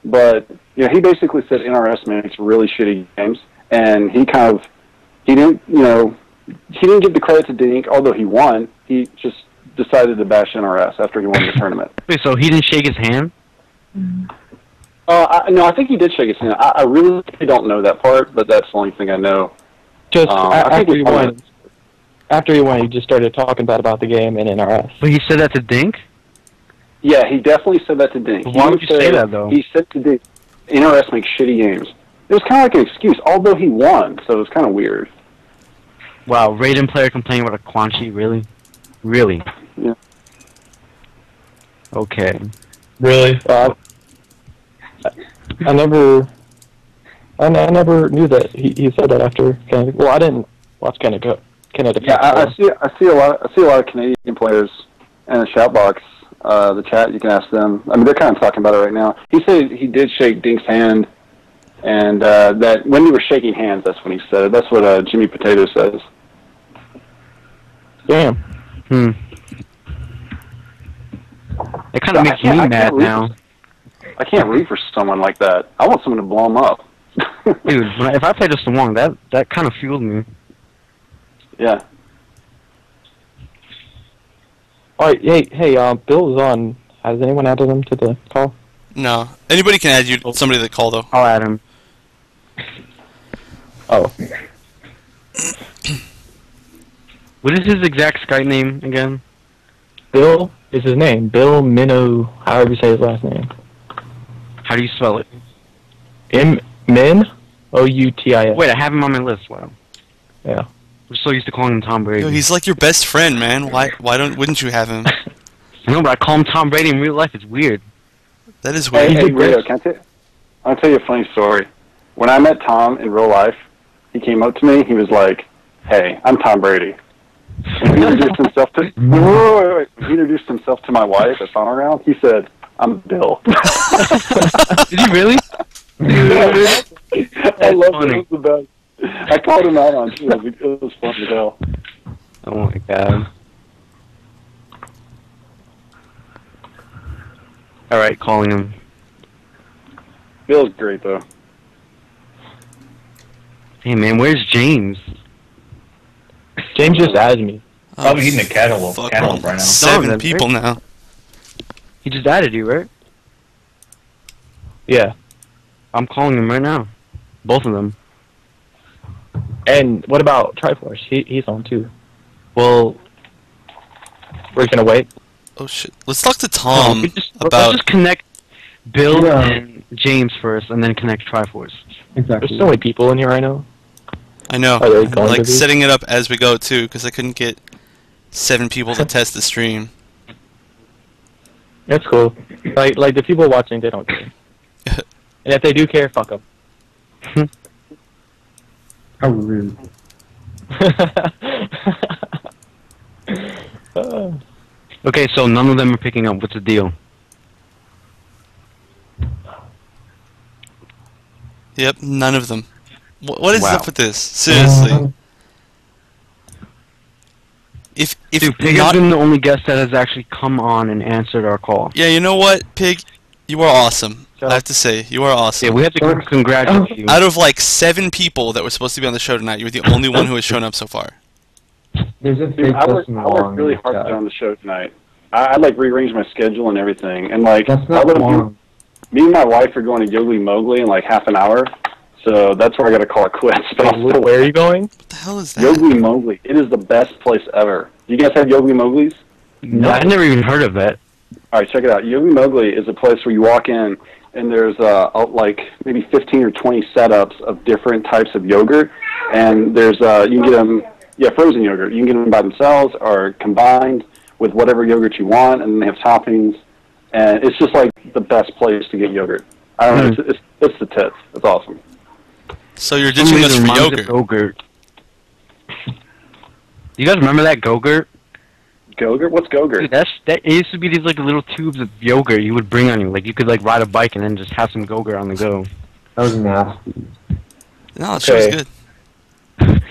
But he basically said NRS makes really shitty games, and he didn't give the credit to Dink, although he won. He just decided to bash NRS after he won the tournament. Wait, so he didn't shake his hand? No, I think he did shake his hand. I really don't know that part, but that's the only thing I know. Just I think after he won, he just started talking bad about the game and NRS. But he said that to Dink? Yeah, he definitely said that to Dink. Why would you say that, though? He said to Dink, NRS makes shitty games. It was kind of like an excuse, although he won, so it was kind of weird. Wow, Raiden player complaining about a Quan Chi, really? Really? Yeah. Okay. Really? I never knew that he said that after Canada. Well, I didn't watch Canada. Yeah, I see a lot of Canadian players in the shout box, the chat. You can ask them. I mean, they're kind of talking about it right now. He said he did shake Dink's hand, and that when they were shaking hands, that's when he said it. That's what Jimmy Potato says. Damn. It kind of makes me mad now. I can't root for someone like that. I want someone to blow him up. Dude, if I play Justin Wong, that kind of fueled me. Yeah. All right, hey, Bill is on. Has anyone added him to the call? No. Anybody can add you somebody to the call, though. I'll add him. Oh. What is his exact Skype name again? Bill is his name. Bill Minnow, however you say his last name. How do you spell it? Min Outis. Wait, I have him on my list. Wow. Yeah. We're so used to calling him Tom Brady. Yo, he's like your best friend, man. Wouldn't you have him? I know, but I call him Tom Brady in real life. It's weird. That is weird. Hey, Rio, I'll tell you a funny story. When I met Tom in real life, he came up to me. He was like, "Hey, I'm Tom Brady." And he introduced himself to wait. He introduced himself to my wife at Final Round. He said, "I'm Bill." Did he really? I love it. It was the best. I called him out on it. It was fun as hell. Oh my god. Alright, calling him. Bill's great, though. Hey man, where's James? James just added me. Probably eating a cantaloupe right now. 7 people now. He just added you, right? Yeah. I'm calling him right now. Both of them. And what about Triforce? He's on too. Well, we're gonna wait. Oh shit! Let's talk to Tom let's about. just connect Bill and James first, and then connect Triforce. Exactly. There's so many people in here right now. I know. Are they I'm going to like be? setting it up as we go too, because I couldn't get 7 people to test the stream. That's cool. Like the people watching, they don't care. And if they do care, fuck them. How rude. Okay, so none of them are picking up. What's the deal? Yep, none of them. What is Wow. up with this? Seriously. If Dude, Pig has been the only guest that has actually come on and answered our call. Yeah, you know what, Pig? You are awesome. I have to say, you are awesome. Yeah, we have to congratulate you. Out of like 7 people that were supposed to be on the show tonight, you were the only one who has shown up so far. There's a Dude, fake I worked Justin Wong really in the hard to chat. get on the show tonight. I like rearranged my schedule and everything, and like That's not Wong. me and my wife are going to Yogli Mowgli in like half an hour, so that's where I got to call it quits. But Where are you going? What the hell is that? Yogli Mowgli, it is the best place ever. You guys have Yogli Mowglis? No, I've never even heard of that. All right, check it out. Yogli Mowgli is a place where you walk in, and there's like maybe 15 or 20 setups of different types of yogurt, and there's you can get them, frozen yogurt. You can get them by themselves or combined with whatever yogurt you want, and they have toppings, and it's just like the best place to get yogurt. I don't know, it's the tits. It's awesome. So you're ditching us for yogurt. Go-gurt. You guys remember that Go-gurt? Go-gurt? What's Go-gurt? Dude, it used to be these like little tubes of yogurt you would bring on you. Like you could like ride a bike and then just have some Go-gurt on the go. That was nasty. No, it sure was good.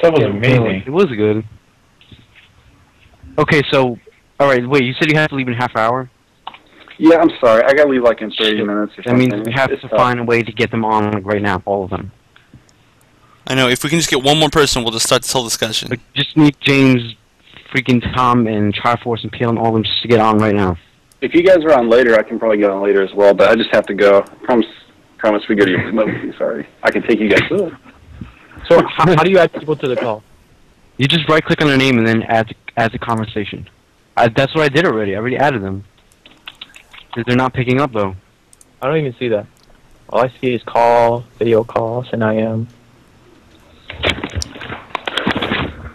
That was amazing. It was good. Okay, so, alright, wait, you said you have to leave in half an hour? Yeah, I'm sorry. I gotta leave like in 30 minutes or That something. means we have to find a way to get them on like right now, all of them. I know. If we can just get one more person, we'll just start this whole discussion. Like, just need James, freaking Tom, and Triforce and PL and all of them just to get on right now. If you guys are on later, I can probably get on later as well, but I just have to go. Promise we go to your movie. Sorry. I can take you guys to it. So how do you add people to the call? You just right-click on their name and then add the conversation. That's what I did already. I already added them. Because they're not picking up, though. I don't even see that. All I see is call, video call, send IM.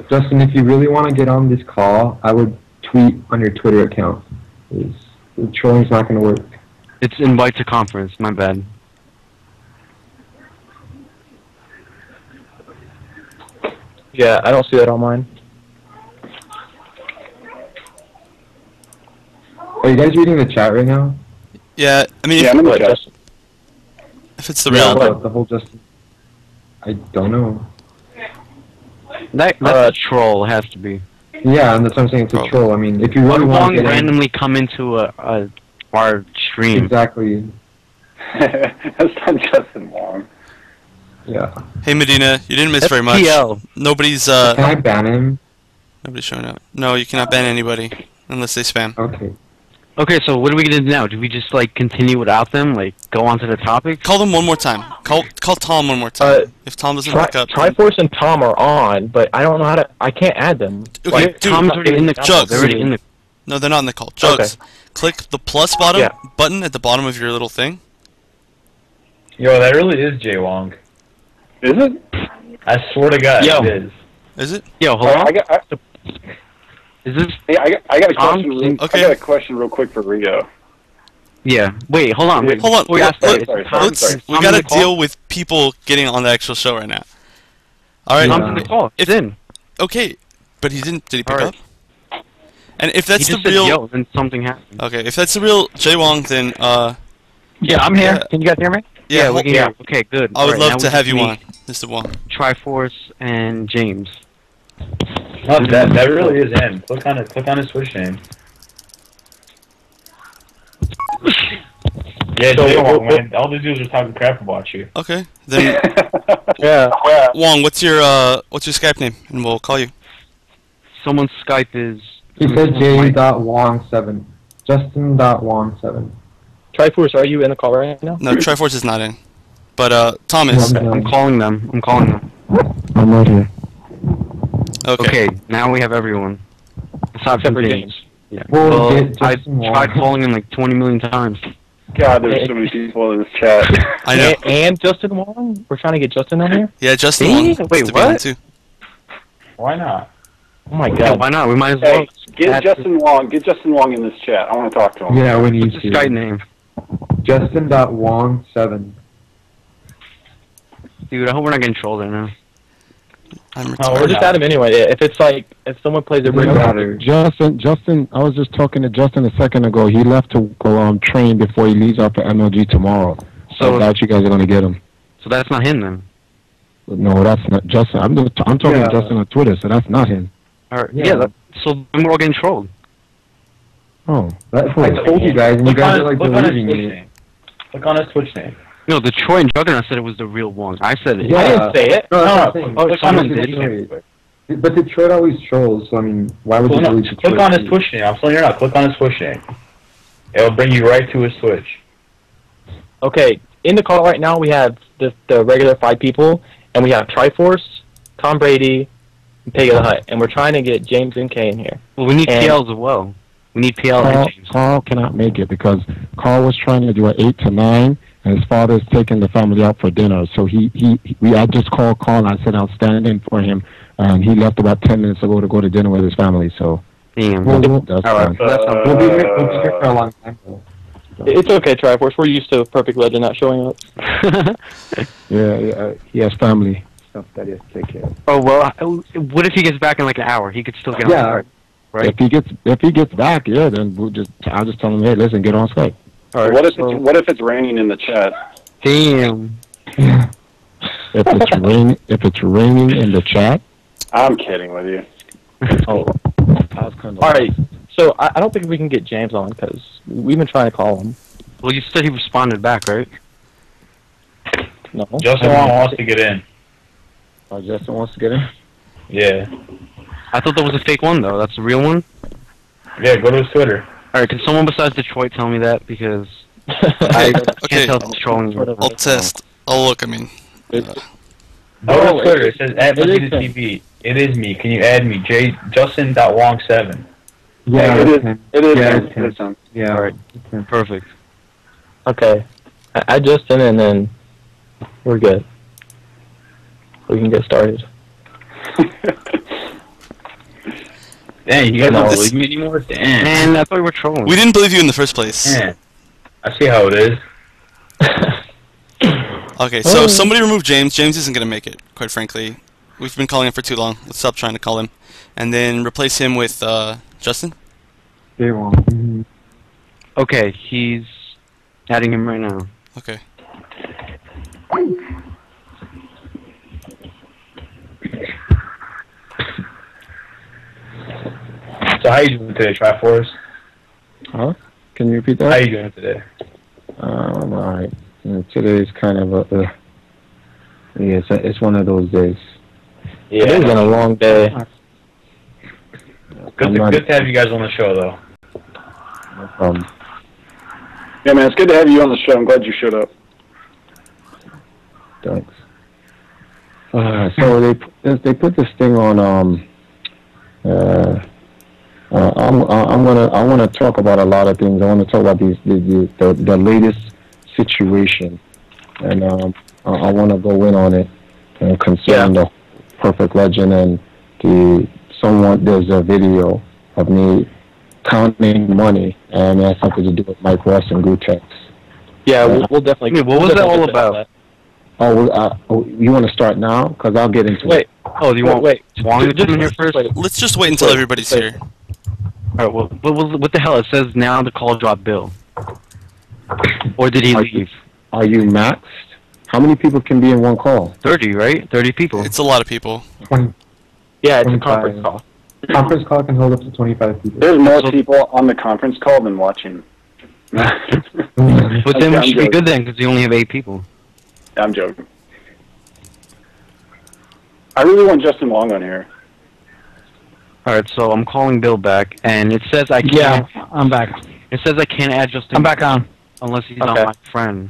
Justin, if you really want to get on this call, I would tweet on your Twitter account. The trolling's not going to work. It's invite to conference. My bad. Yeah, I don't see that on mine. Are you guys reading the chat right now? Yeah, I mean, Yeah, I'm in the What, chat. Justin? if it's the real, The whole Justin. I don't know. That's a troll. It has to be. Yeah, and that's what I'm saying. It's a Probably. troll. I mean, if you Why really would want Wong to get randomly come into our stream? exactly. That's not Justin Wong. Yeah. hey Medina, you didn't miss That's very much. PL. Nobody's Can I ban him? nobody's showing up. No, you cannot ban anybody unless they spam. Okay. Okay, so what are we gonna do now? Do we just like continue without them? Like go on to the topic? Call them one more time. Call Tom one more time. If Tom doesn't pick up, then- Triforce and Tom are on, but I don't know how to. I can't add them. Okay, Like, dude, Tom's already in the call. Jugs. They're already in the. No, they're not in the call. Jugs, click the plus button at the bottom of your little thing. Yo, that really is Jay Wong. Is it? I swear to God, Yo. it is. Is it? Yo, hold on. Is this? Hey, I got a question. Okay. I got a question real quick for Rio. Yeah. Wait, hold on. Wait, Hold on. before we ask Let- that, sorry, is Tom- Let's, is we Tom gotta in the call? deal with people getting on the actual show right now. All right. Tom's in the call. It's in. Okay, but he didn't. Did he pick All up? right. And if He that's the just said real, yo, then something happened. okay, if that's the real Jay Wong, then Yeah, I'm here. Yeah. Can you guys hear me? yeah, we can hear. Okay, good. I would Alright, love now to we have just you need on, Mr. Wong. Triforce and James. No, that really is him. Click on his Twitch name. Yeah, So, Jay Wong, man. All these dudes are talking crap about you. Okay, then Yeah. Wong, what's your Skype name, and we'll call you. Someone's Skype is. He said J.Wong7. Justin.Wong7. Triforce, are you in the call right now? No, Triforce is not in, but Tom is. I'm calling them. I'm calling them. I'm right here. Okay. Okay, now we have everyone. Aside Except from for James. James. Yeah. Well, Well, get I Justin Wong. tried calling him like 20 million times. God, there's so many people in this chat. I know. And Justin Wong? We're trying to get Justin on here? Yeah, Justin Hey, Wong. wait, wants to be on what? too. Why not? Oh my Yeah, god. why not? We might as well. Hey, get Justin Wong in this chat. I want to talk to him. Yeah, we need What's his to. Skype name? Justin.Wong7. Dude, I hope we're not getting trolled right now. I'm No, retired. Or just add him anyway. If it's like, if someone plays a Doesn't ring matter. Justin, I was just talking to Justin a second ago. He left to go train before he leaves out for MLG tomorrow. So I doubt you guys are going to get him. So that's not him then. No, that's not Justin. I'm talking Yeah. to Justin on Twitter, so that's not him. Alright. Yeah. Yeah, so then we're all getting trolled. Oh, I told you guys, and you guys are like Click on his believing Twitch me. name. Click on his Twitch name. No, the Troy and Juggernaut said it was the real one. I said it. Yeah. I didn't say it. No, that's No, what I'm saying. oh, click on someone his did. Twitch name. But Detroit always trolls, so I mean, why would you believe Detroit? Click on his Twitch name. I'm telling you now. Click on his Twitch name. It'll bring you right to his Twitch. Okay, in the call right now we have the regular 5 people, and we have Triforce, Tom Brady, and Pig of the Hut, and we're trying to get James and Kay in here. Well, we need And- PLs as well. We need PL and James. Carl cannot make it because Carl was trying to do an 8 to 9, and his father's taking the family out for dinner. So I just called Carl. And I said I'll stand in for him, and he left about 10 minutes ago to go to dinner with his family. So Damn. that's Alright, fine. so that's not We'll be here for a long time. though. It's okay, Triforce. We're used to Perfect Legend not showing up. Yeah, he has family stuff that he has to take care of. Oh, well, what if he gets back in like an hour? He could still get on Yeah. Skype, right? If he gets back, yeah, then I'll just tell him, hey, listen, get on Skype. Alright, What if it's raining in the chat? Damn. If it's raining in the chat. I'm kidding with you. Oh, I was kind of. Alright, So I don't think we can get James on because we've been trying to call him. Well, you said he responded back, right? No. Justin Wong wants to get in. Oh, Justin wants to get in? Yeah. I thought that was a fake one, though. That's a real one? Yeah, go to his Twitter. Alright, can someone besides Detroit tell me that? Because I Okay. can't tell if it's trolling you. I'll test. I'll look. I mean, Go to Twitter. It says at TV. It is me. Can you add me? Justin.Wong7. Yeah, it is. him. It is. Yeah, him. it's him. It's him. Yeah, Alright. it's him. Perfect. Okay. I Justin, and then we're good. We can get started. Dang, you guys No, don't this- believe me anymore? Damn. Man, I thought we were trolling. we didn't believe you in the first place. Man. I see how it is. Okay, so somebody remove James. James isn't gonna make it, quite frankly. We've been calling him for too long. Let's stop trying to call him, and then replace him with Justin. They won't. Okay, he's adding him right now. Okay. So how you doing today, Triforce? Huh? Can you repeat How that? you doing today? All right. Today is kind of yeah, it's one of those days. It has been a long day. Good to have you guys on the show, though. Yeah, man, it's good to have you on the show. I'm glad you showed up. Thanks. So they put this thing on. I want to talk about a lot of things. I want to talk about the latest situation, and I want to go in on it concerning the Perfect Legend and there's a video of me counting money, and it has something to do with Mike Ross and Gutex. Yeah, we'll definitely. Wait, what was that all about? You want to start now? Because I'll get into Wait. it. Oh, do you want Wong to come in here first? Let's just wait until everybody's here. Alright, well, what the hell? It says now the call drop Bill. Or did he leave? Are you maxed? How many people can be in one call? 30, right? 30 people. It's a lot of people. 20. Yeah, it's a 25. conference call. Conference call can hold up to 25 people. There's more people on the conference call than watching. But then I'm we should be joking. good then, because we only have 8 people. I'm joking. I really want Justin Wong on here. Alright, so I'm calling Bill back, and it says I can't... Yeah, I'm back. It says I can't add Justin... I'm back on. Unless he's on my friend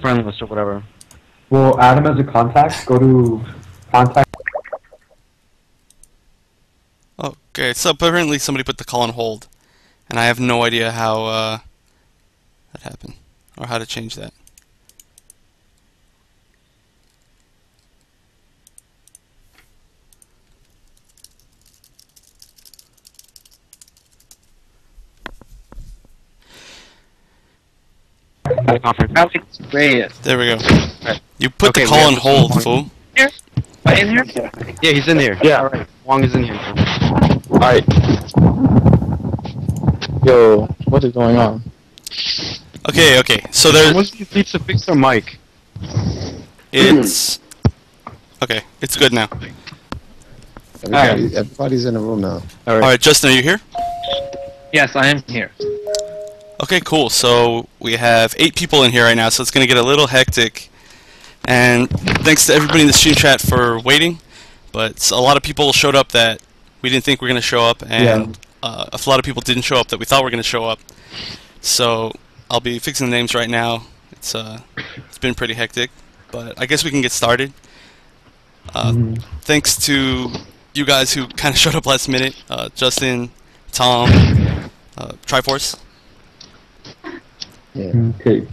list or whatever. We'll add him as a contact. Go to contact. Okay, so apparently somebody put the call on hold, and I have no idea how that happened or how to change that. Alex Reyes. There we go. You put Okay, the we call have on hold, Wong. fool. In here? Yeah, he's in here. Yeah. Alright, Wong is in here. Alright. Yo, what is going on? Okay, so there's... Someone needs to fix their mic. It's... Okay, it's good now. Everybody's in the room now. Alright, Justin, are you here? Yes, I am here. Okay, cool. So we have 8 people in here right now, so it's going to get a little hectic. And thanks to everybody in the stream chat for waiting. But a lot of people showed up that we didn't think were going to show up, and a lot of people didn't show up that we thought were going to show up. So I'll be fixing the names right now. It's been pretty hectic, but I guess we can get started. Thanks to you guys who kind of showed up last minute, Justin, Tom, Triforce. Okay.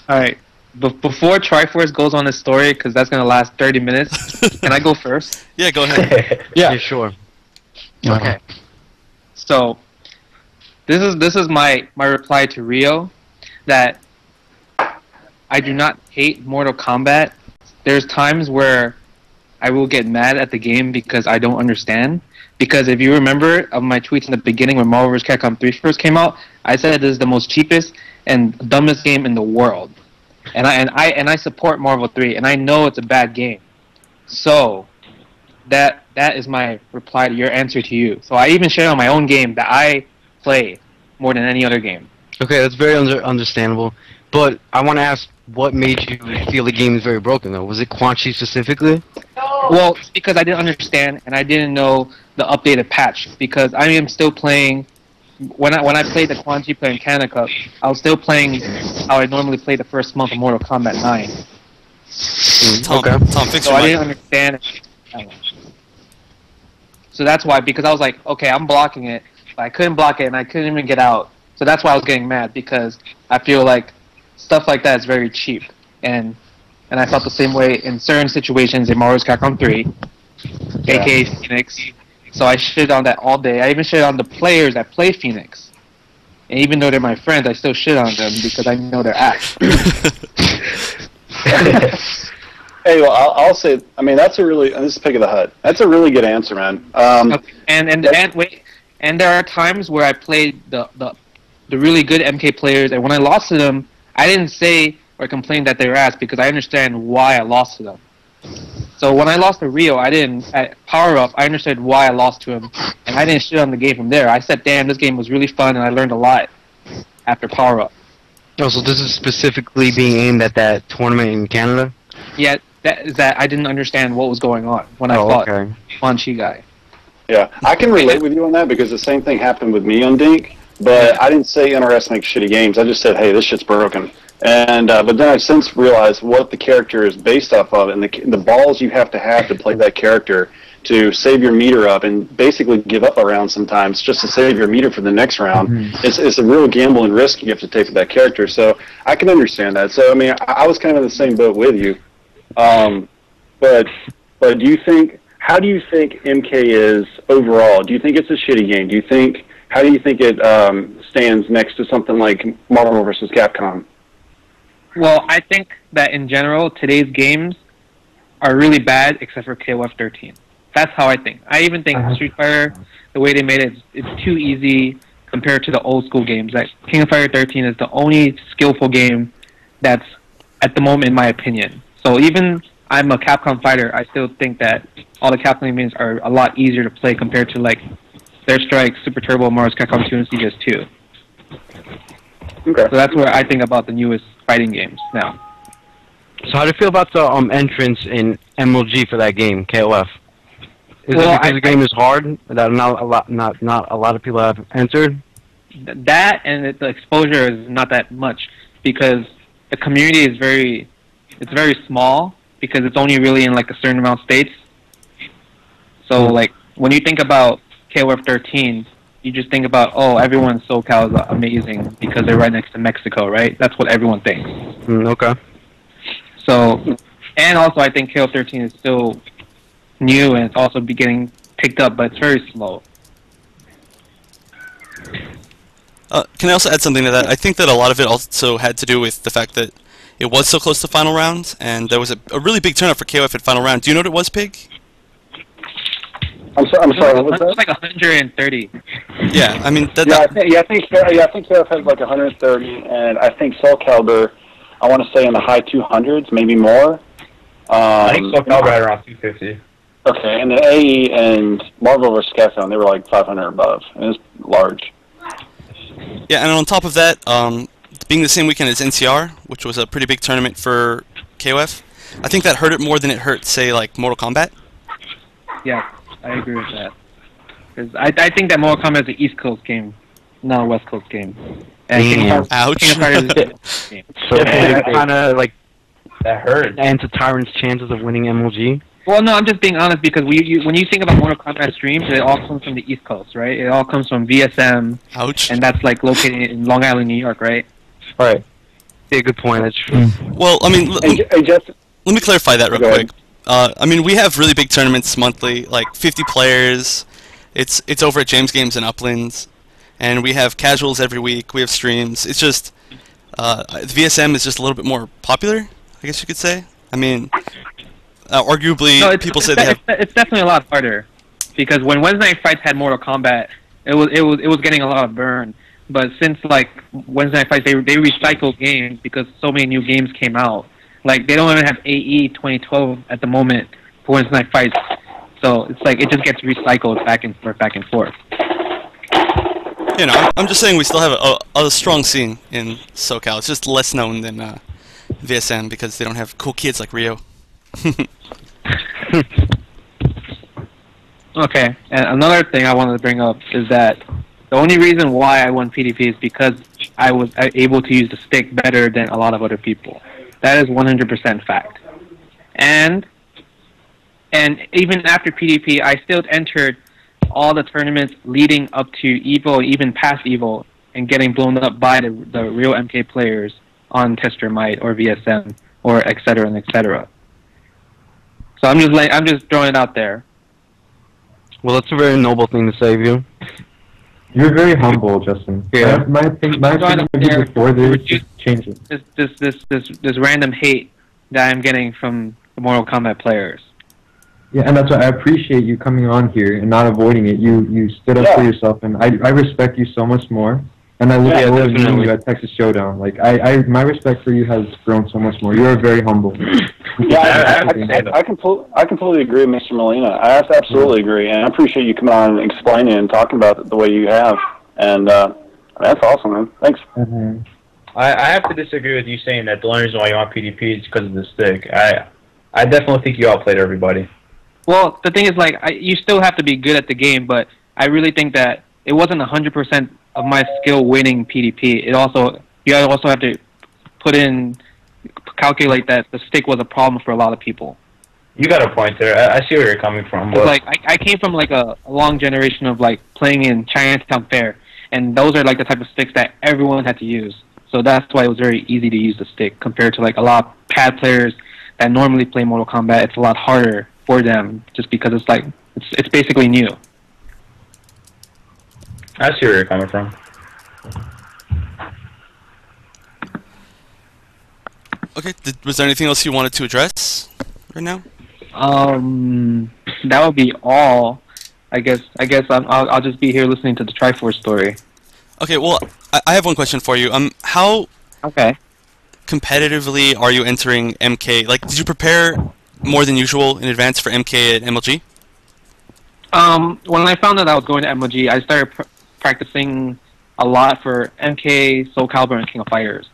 Alright. Before Triforce goes on his story, because that's going to last 30 minutes, can I go first? Yeah, go ahead. Yeah, sure. Okay. So, this is my reply to Rio, that I do not hate Mortal Kombat. There's times where I will get mad at the game because I don't understand. Because if you remember of my tweets in the beginning when Marvel vs. Capcom 3 first came out, I said this is the most cheapest and dumbest game in the world. And I support Marvel 3, and I know it's a bad game. So, that is my reply to your answer to you. So I even shared on my own game that I play more than any other game. Okay, that's very understandable. But I want to ask, what made you feel the game is very broken, though? Was it Quan Chi specifically? Well, it's because I didn't understand and I didn't know the updated patch. Because I am still playing. When I played the Quan Chi player in Canada Cup, I was still playing how I normally play the first month of Mortal Kombat 9. Tom, fix so your I mic. didn't understand it. So that's why, because I was like, okay, I'm blocking it, but I couldn't block it and I couldn't even get out. So that's why I was getting mad, because I feel like stuff like that is very cheap. And I felt the same way in certain situations in Marvel's Capcom 3, aka Phoenix. So I shit on that all day. I even shit on the players that play Phoenix. And even though they're my friends, I still shit on them because I know their ass. Hey, well, I'll say. I mean, that's a really. This is Pick of the Hut. That's a really good answer, man. Okay. And wait, and there are times where I played the really good MK players, and when I lost to them, I didn't say or complain that they were ass because I understand why I lost to them. So when I lost to Rio, at Power Up, I understood why I lost to him, and I didn't shit on the game from there. I said, damn, this game was really fun, and I learned a lot after Power Up. Oh, so this is specifically being aimed at that tournament in Canada? Yeah, that I didn't understand what was going on when I fought Quan Chi guy. Yeah, I can relate with you on that because the same thing happened with me on Dink, but I didn't say NRS makes shitty games. I just said, hey, this shit's broken. And but then I've since realized what the character is based off of, and the balls you have to play that character to save your meter up and basically give up a round sometimes just to save your meter for the next round. It's a real gamble and risk you have to take with that character. So I can understand that. So I mean, I was kind of in the same boat with you. But do you think? How do you think MK is overall? Do you think it's a shitty game? How do you think it stands next to something like Marvel vs. Capcom? Well, I think that in general, today's games are really bad except for KOF 13. That's how I think. I even think Street Fighter, the way they made it, it's too easy compared to the old school games. Like King of Fire 13 is the only skillful game that's at the moment, in my opinion. So even I'm a Capcom fighter, I still think that all the Capcom games are a lot easier to play compared to like Third Strike, Super Turbo, Marvel's Capcom 2, and CGS 2. Okay. So that's what I think about the newest fighting games now. So how do you feel about the entrance in MLG for that game, KOF? Is it because the game is hard that not a lot of people have entered? That and the exposure is not that much because the community is very small because it's only really in like a certain amount of states. So like when you think about KOF 13, you just think about, oh, everyone in SoCal is amazing because they're right next to Mexico, right? That's what everyone thinks. Okay. So, and also I think KOF 13 is still new and it's also getting picked up, but it's very slow. Can I also add something to that? I think that a lot of it also had to do with the fact that it was so close to final round, and there was a really big turnout for KOF at final round. Do you know what it was, Pig? I'm sorry. What was that? It was like 130. Yeah, I mean. I think KOF has like 130, and I think Soul Calibur, I want to say in the high 200s, maybe more. I think Soul Calibur had around 250. Okay, and the AE and Marvel vs. Capcom, they were like 500 above, and it's large. Yeah, and on top of that, being the same weekend as NCR, which was a pretty big tournament for KOF, I think that hurt it more than it hurt, say, like Mortal Kombat. Yeah, I agree with that. Because I think that Mortal Kombat is an East Coast game, not a West Coast game. And Ouch. King of Fighters is a West game. So that kind of like that hurt. And to Tyrant's chances of winning MLG. Well, no, I'm just being honest because when you think about Mortal Kombat streams, it all comes from the East Coast, right? It all comes from VSM. Ouch. And that's like located in Long Island, New York, right? Right. Yeah, good point. That's true. Well, I mean, let me clarify that real quick. I mean, we have really big tournaments monthly, like 50 players. It's over at James Games in Uplands, and we have casuals every week. We have streams. It's just the VSM is just a little bit more popular, I guess you could say. I mean, arguably, people say they have. It's definitely a lot harder because when Wednesday Night Fights had Mortal Kombat, it was getting a lot of burn. But since like Wednesday Night Fights, they recycled games because so many new games came out. Like they don't even have AE 2012 at the moment for Wednesday Night Fights. So it's like it just gets recycled back and forth, back and forth. You know, I'm just saying we still have a strong scene in SoCal. It's just less known than VSM because they don't have cool kids like Rio. Okay, and another thing I wanted to bring up is that the only reason why I won PDP is because I was able to use the stick better than a lot of other people. That is 100% fact. And even after PDP, I still entered all the tournaments leading up to EVO, even past EVO, and getting blown up by the real MK players on Tester Might or VSM or etc. and etc. So I'm just throwing it out there. Well, that's a very noble thing to say of you. You're very humble, Justin. Yeah. My opinion before this just changing. This random hate that I'm getting from the Mortal Kombat players. Yeah, and that's why I appreciate you coming on here and not avoiding it. You stood up for yourself, and I respect you so much more. And I look forward to meeting you at Texas Showdown. Like my respect for you has grown so much more. You are very humble. Yeah, I completely agree with Mr. Molina. I absolutely agree, and I appreciate you coming on and explaining and talking about it the way you have. And that's awesome, man. Thanks. Mm-hmm. I have to disagree with you saying that the only reason why you want PDP is because of the stick. I definitely think you outplayed everybody. Well, the thing is, like, you still have to be good at the game, but I really think that it wasn't 100% of my skill winning PDP. You also have to calculate that the stick was a problem for a lot of people. You got a point there. I see where you're coming from. But like, I came from like a long generation of like playing in Chinatown Fair, and those are like the type of sticks that everyone had to use. So that's why it was very easy to use the stick compared to like a lot of pad players that normally play Mortal Kombat. It's a lot harder for them just because it's like it's basically new. I see where you're coming from. Okay, was there anything else you wanted to address right now? That would be all. I guess I'll just be here listening to the Triforce story. Okay, well, I have one question for you. How competitively are you entering MK? Like, did you prepare more than usual in advance for MK at MLG? When I found out I was going to MLG, I started practicing a lot for MK, Soul Calibur, and King of Fighters.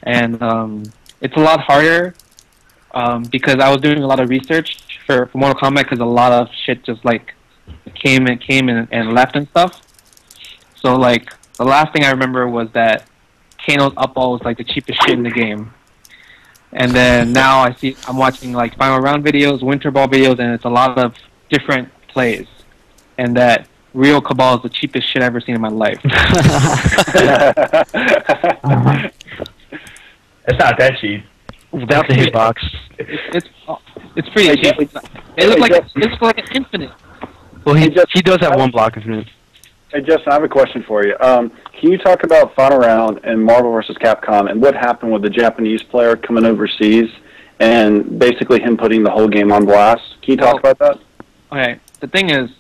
And it's a lot harder because I was doing a lot of research for Mortal Kombat because a lot of shit just like came and left and stuff. So like the last thing I remember was that Kano's up all was like the cheapest shit in the game. And then now I'm watching like Final Round videos, Winter Ball videos, and it's a lot of different plays. And that Real Cabal is the cheapest shit I've ever seen in my life. It's not that cheap. Without the hitbox. It's pretty cheap. It looks like an infinite. Well, he does have one block infinite. Hey, Justin, I have a question for you. Can you talk about Final Round and Marvel vs. Capcom and what happened with the Japanese player coming overseas and basically him putting the whole game on blast? Can you talk about that? Okay, the thing is,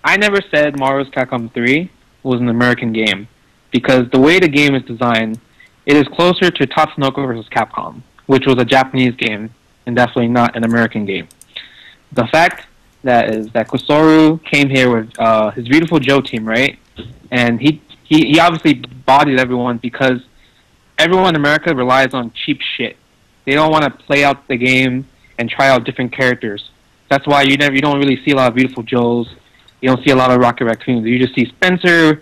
I never said Marvel vs. Capcom 3 was an American game because the way the game is designed, it is closer to Tatsunoko vs. Capcom, which was a Japanese game and definitely not an American game. The fact that Kosoru came here with his Beautiful Joe team, right? And he obviously bodied everyone because everyone in America relies on cheap shit. They don't want to play out the game and try out different characters. That's why you don't really see a lot of Beautiful Joes. You don't see a lot of Rocket Raccoons. You just see Spencer,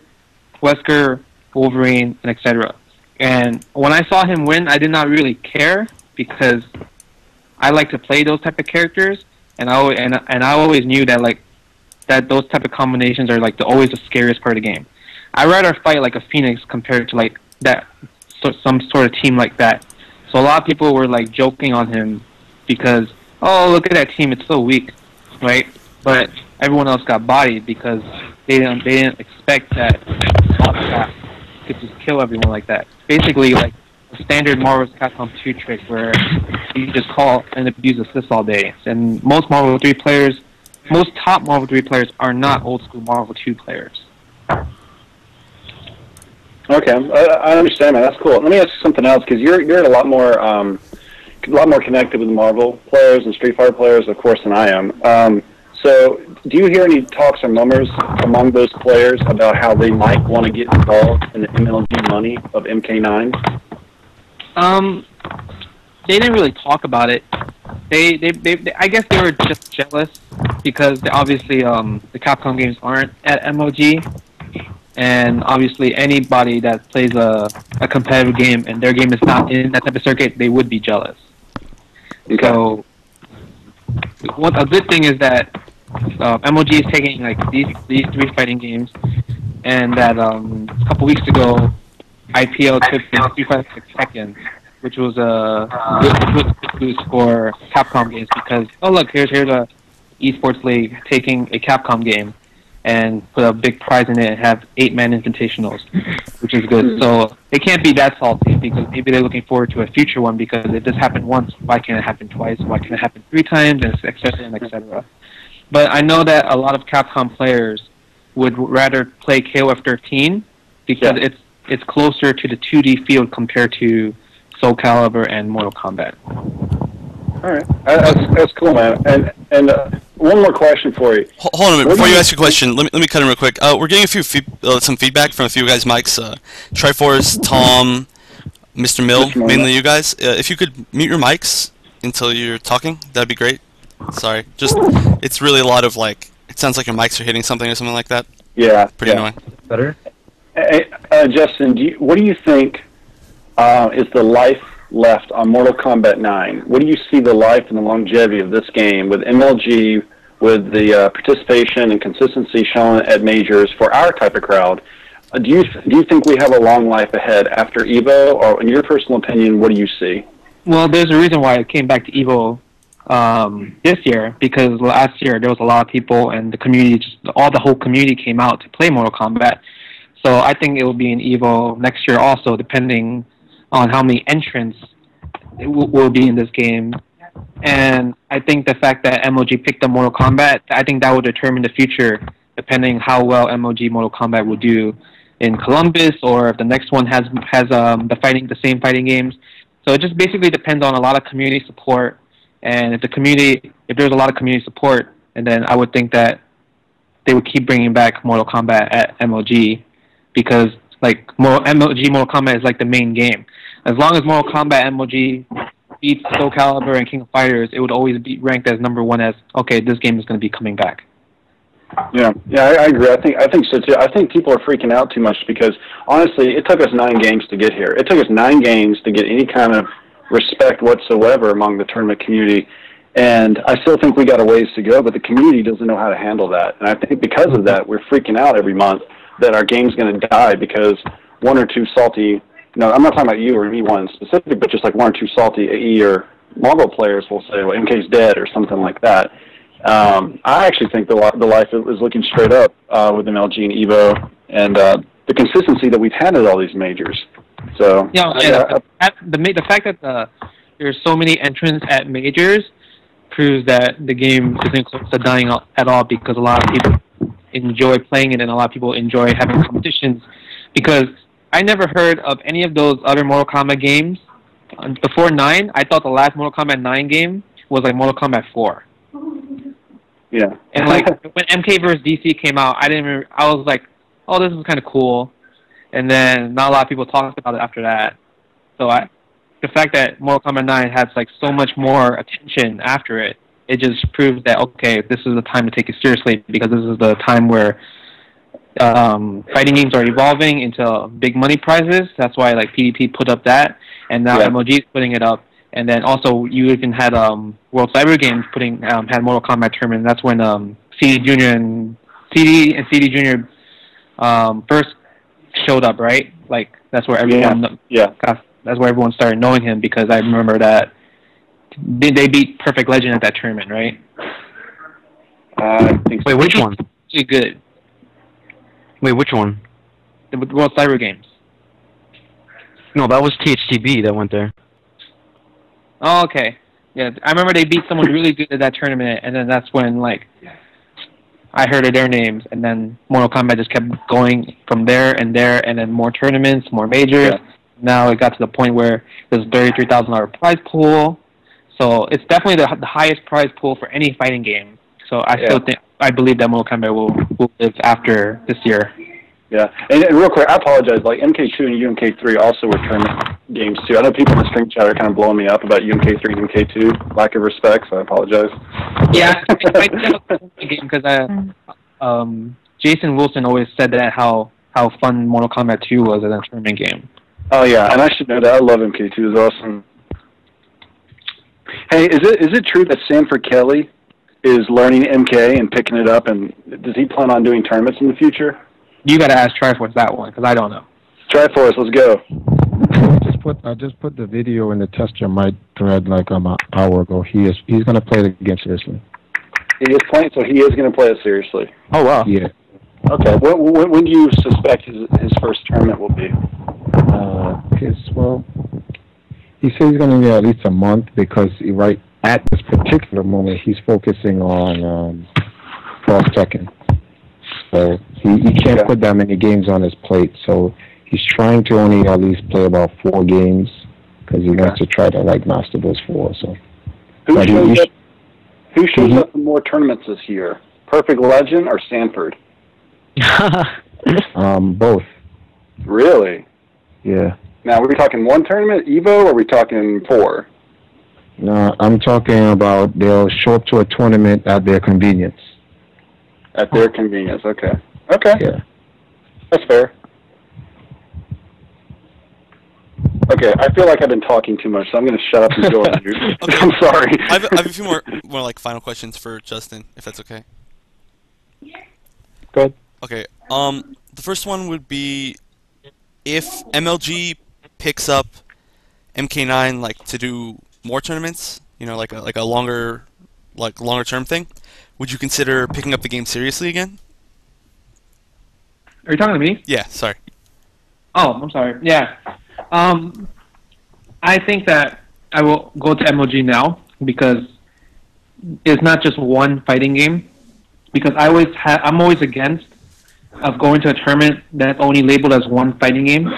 Wesker, Wolverine, and etc. And when I saw him win, I did not really care because I like to play those type of characters, and I always knew that like that those type of combinations are like always the scariest part of the game. I'd rather fight like a Phoenix compared to like that some sort of team like that. So a lot of people were like joking on him because look at that team, it's so weak, right? But everyone else got bodied because they didn't expect that Octopath could just kill everyone like that. Basically, like a standard Marvel vs. Capcom 2 trick where you just call and abuse assists all day. And most top Marvel 3 players are not old school Marvel 2 players. Okay, I understand that. That's cool. Let me ask you something else because you're a lot more connected with the Marvel players and Street Fighter players, of course, than I am. So, do you hear any talks or murmurs among those players about how they might want to get involved in the MLG money of MK9? They didn't really talk about it. They I guess they were just jealous because obviously the Capcom games aren't at MLG, and obviously anybody that plays a competitive game and their game is not in that type of circuit, they would be jealous. Okay. So, a good thing is that MLG is taking like these 3 fighting games, and that a couple weeks ago, IPL took 356 seconds, which was a good boost for Capcom games because look, here's a esports league taking a Capcom game and put a big prize in it and have 8-man invitationals, which is good. So they can't be that salty because maybe they're looking forward to a future one because if this happened once, why can't it happen twice? Why can't it happen 3 times? And etc. and etc. But I know that a lot of Capcom players would rather play KOF 13 because it's closer to the 2D field compared to Soul Calibur and Mortal Kombat. All right, that's cool, man. And one more question for you. Hold on a minute. Before you ask your question, let me cut in real quick. We're getting some feedback from a few guys' mics. Triforce, Tom, Mr. Mill, mainly you guys. If you could mute your mics until you're talking, that'd be great. Sorry, just it's really a lot of like. It sounds like your mics are hitting something or something like that. Yeah, pretty annoying. Better. Justin, what do you think is the life left on Mortal Kombat 9? What do you see the life and the longevity of this game with MLG, with the participation and consistency shown at majors for our type of crowd? Do you think we have a long life ahead after EVO, or in your personal opinion, what do you see? Well, there's a reason why it came back to EVO this year, because last year there was a lot of people and the community, the whole community came out to play Mortal Kombat. So I think it will be in EVO next year also, depending on how many entrants will be in this game. And I think the fact that MLG picked up Mortal Kombat, I think that will determine the future, depending how well MLG Mortal Kombat will do in Columbus, or if the next one has the same fighting games. So it just basically depends on a lot of community support. And if there's a lot of community support, and then I would think that they would keep bringing back Mortal Kombat at MLG, because like MLG Mortal Kombat is like the main game. As long as Mortal Kombat MLG beats Soul Calibur and King of Fighters, it would always be ranked as #1 as, okay, this game is going to be coming back. Yeah, I agree. I think so too. I think people are freaking out too much because honestly, it took us 9 games to get here. It took us 9 games to get any kind of respect whatsoever among the tournament community, and I still think we got a ways to go. But the community doesn't know how to handle that, and I think because of that, we're freaking out every month that our game's going to die because 1 or 2 salty. No, I'm not talking about you or anyone specific, but just like 1 or 2 salty AE or Mongol players will say, well, MK's dead or something like that. I actually think the life is looking straight up with MLG and EVO and the consistency that we've had at all these majors. So the fact that there's so many entrants at majors proves that the game isn't close to dying at all, because a lot of people enjoy playing it and a lot of people enjoy having competitions. Because I never heard of any of those other Mortal Kombat games before 9. I thought the last Mortal Kombat 9 game was like Mortal Kombat 4. Yeah. And like when MK vs DC came out, I was like, oh, this is kind of cool. And then not a lot of people talked about it after that. So the fact that Mortal Kombat 9 has like so much more attention after it, it just proves that, okay, this is the time to take it seriously, because this is the time where fighting games are evolving into big money prizes. That's why like PvP put up that, and now MLG is putting it up. And then also you even had World Cyber Games had Mortal Kombat tournament. That's when CD CD Junior first showed up, right? Like that's where everyone that's where everyone started knowing him, because I remember that they beat Perfect Legend at that tournament, right? I think so. Wait, which one? Really good. Wait, which one? The World Cyber Games. No, that was THTB that went there. Oh, okay. Yeah, I remember they beat someone really good at that tournament, and then that's when like I heard of their names, and then Mortal Kombat just kept going from there, and then more tournaments, more majors. Yeah. Now it got to the point where there's $33,000 prize pool. So it's definitely the highest prize pool for any fighting game. So I believe that Mortal Kombat will live after this year. Yeah, and real quick, I apologize. Like MK2 and UMK3 also were tournament games too. I know people in the stream chat are kind of blowing me up about UMK3 and MK2. Lack of respect, so I apologize. Yeah, I think that was a game because Jason Wilson always said that how fun Mortal Kombat 2 was as a tournament game. Oh yeah, and I should know that. I love MK2. It's awesome. Hey, is it true that Sanford Kelly is learning MK and picking it up, and does he plan on doing tournaments in the future? You got to ask Triforce that one because I don't know. Triforce, let's go. I just put the video in the Test Your Might thread like an hour ago. He's gonna play the game seriously. He is playing, so he is going to play it seriously. Oh wow. Yeah. Okay. When do you suspect his first tournament will be? He says he's gonna be at least a month because right at this particular moment he's focusing on Cross Tekken. So he can't put that many games on his plate. So he's trying to only at least play about 4 games because he wants to try to master those 4. So who shows up in more tournaments this year? Perfect Legend or Sanford? Both. Really? Yeah. Now, are we talking 1 tournament, EVO, or are we talking 4? No, I'm talking about they'll show up to a tournament at their convenience. At their convenience, okay. Okay. Yeah. That's fair. Okay, I feel like I've been talking too much, so I'm going to shut up and go on mute. Okay. I'm sorry. I have a few more final questions for Justin, if that's okay. Go ahead. Okay. The first one would be if MLG picks up MK9 to do more tournaments, like a longer term thing, would you consider picking up the game seriously again? Are you talking to me? Yeah, sorry. Oh, I'm sorry. Yeah. I think that I will go to MLG now because it's not just one fighting game. Because I'm always against of going to a tournament that's only labeled as one fighting game.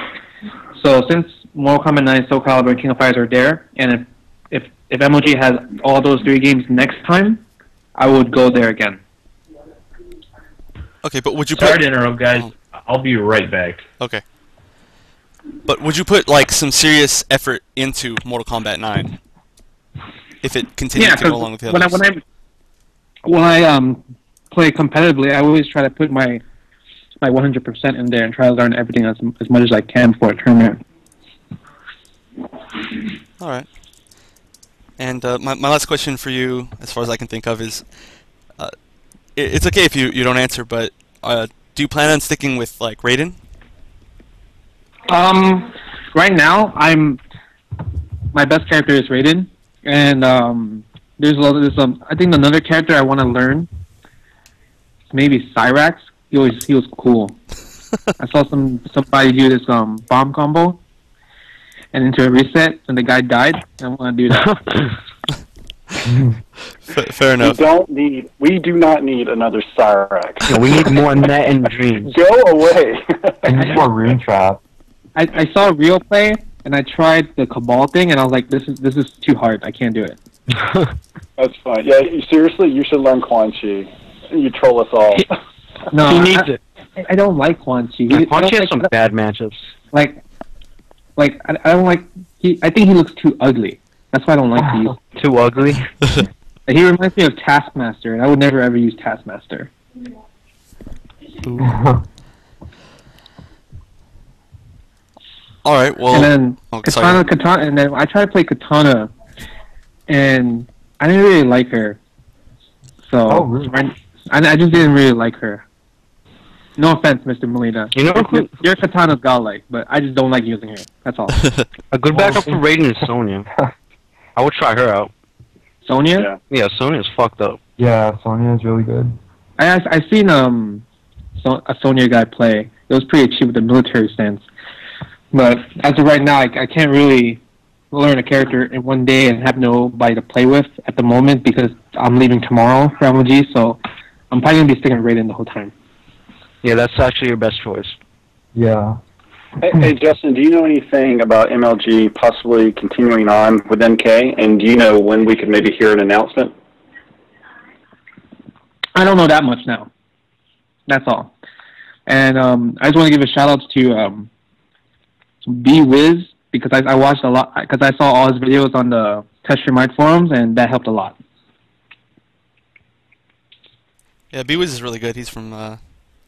So since Mortal Kombat 9, Soul Calibur, and King of Fighters are there, and if MLG has all those 3 games next time, I would go there again. Okay, but would you Sorry to interrupt, guys. I'll be right back. Okay. But would you put some serious effort into Mortal Kombat 9 if it continued to go along with the others? When I play competitively, I always try to put my 100% in there and try to learn everything as much as I can for a tournament. All right. And my last question for you, as far as I can think of, is it's okay if you don't answer, but do you plan on sticking with Raiden? Right now, my best character is Raiden, and there's I think another character I want to learn. Maybe Cyrax. He was cool. I saw somebody do this bomb combo and into a reset, and the guy died. I want to do that. Fair enough. We do not need another Cyrax. Yeah, we need more Net and Dreams. Go away. I need more Rune Trap. I saw Real play, and I tried the Cabal thing, and I was like, this is too hard. I can't do it. That's fine. Yeah, seriously, you should learn Quan Chi. You troll us all. No, he needs it. I don't like Quan Chi. Quan Chi has some bad matchups. I don't like. I think he looks too ugly. That's why I don't like to use. Too ugly. He reminds me of Taskmaster, and I would never ever use Taskmaster. All right. Well. And then Katana, and then I tried to play Katana, and I didn't really like her. So really? I just didn't really like her. No offense, Mr. Molina. You're Katana's godlike, but I just don't like using her. That's all. A good backup for Raiden is Sonya. I would try her out. Sonya? Yeah, Sonya's fucked up. Yeah, Sonya is really good. I seen a Sonya guy play. It was pretty cheap with the military stance. But as of right now, I can't really learn a character in one day and have nobody to play with at the moment because I'm leaving tomorrow for MLG, so I'm probably going to be sticking with Raiden the whole time. Yeah, that's actually your best choice. Yeah. Hey, Justin, do you know anything about MLG possibly continuing on with MK? And do you know when we could maybe hear an announcement? I don't know that much now. That's all. And I just want to give a shout out to B-Wiz, because I watched a lot, because I saw all his videos on the Test Your Mic forums, and that helped a lot. Yeah, B-Wiz is really good. He's from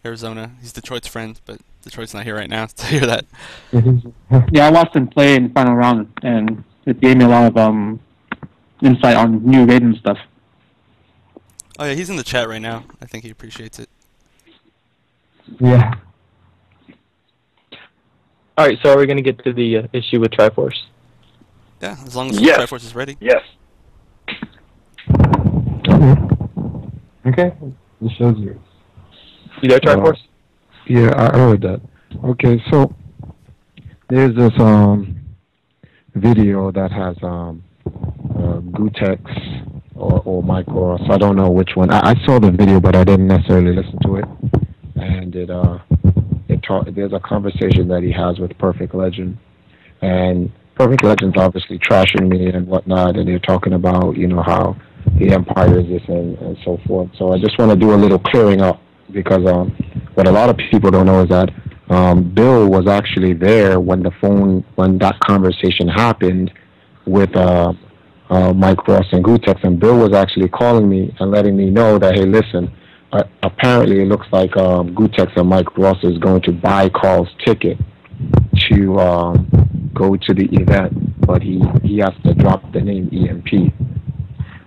Arizona. He's Detroit's friend, but Detroit's not here right now to hear that. Yeah, I watched him play in the final round, and it gave me a lot of insight on new Raiden stuff. Oh yeah, he's in the chat right now. I think he appreciates it. Yeah. All right, so are we going to get to the issue with Triforce? Yeah, as long as Yes. Triforce is ready. Yes. Okay. The show's yours. You there, Triforce? Yeah, I heard that. Okay, so there's this video that has Gootecks or Mike Ross. I don't know which one. I saw the video, but I didn't necessarily listen to it. And there's a conversation that he has with Perfect Legend, and Perfect Legend's obviously trashing me and whatnot, and they're talking about, you know, how the Empire is this and so forth. So I just want to do a little clearing up, because what a lot of people don't know is that Bill was actually there when that conversation happened with Mike Ross and Gootecks, and Bill was actually calling me and letting me know that, hey, listen, apparently it looks like Gootecks and Mike Ross is going to buy Carl's ticket to go to the event, but he has to drop the name EMP.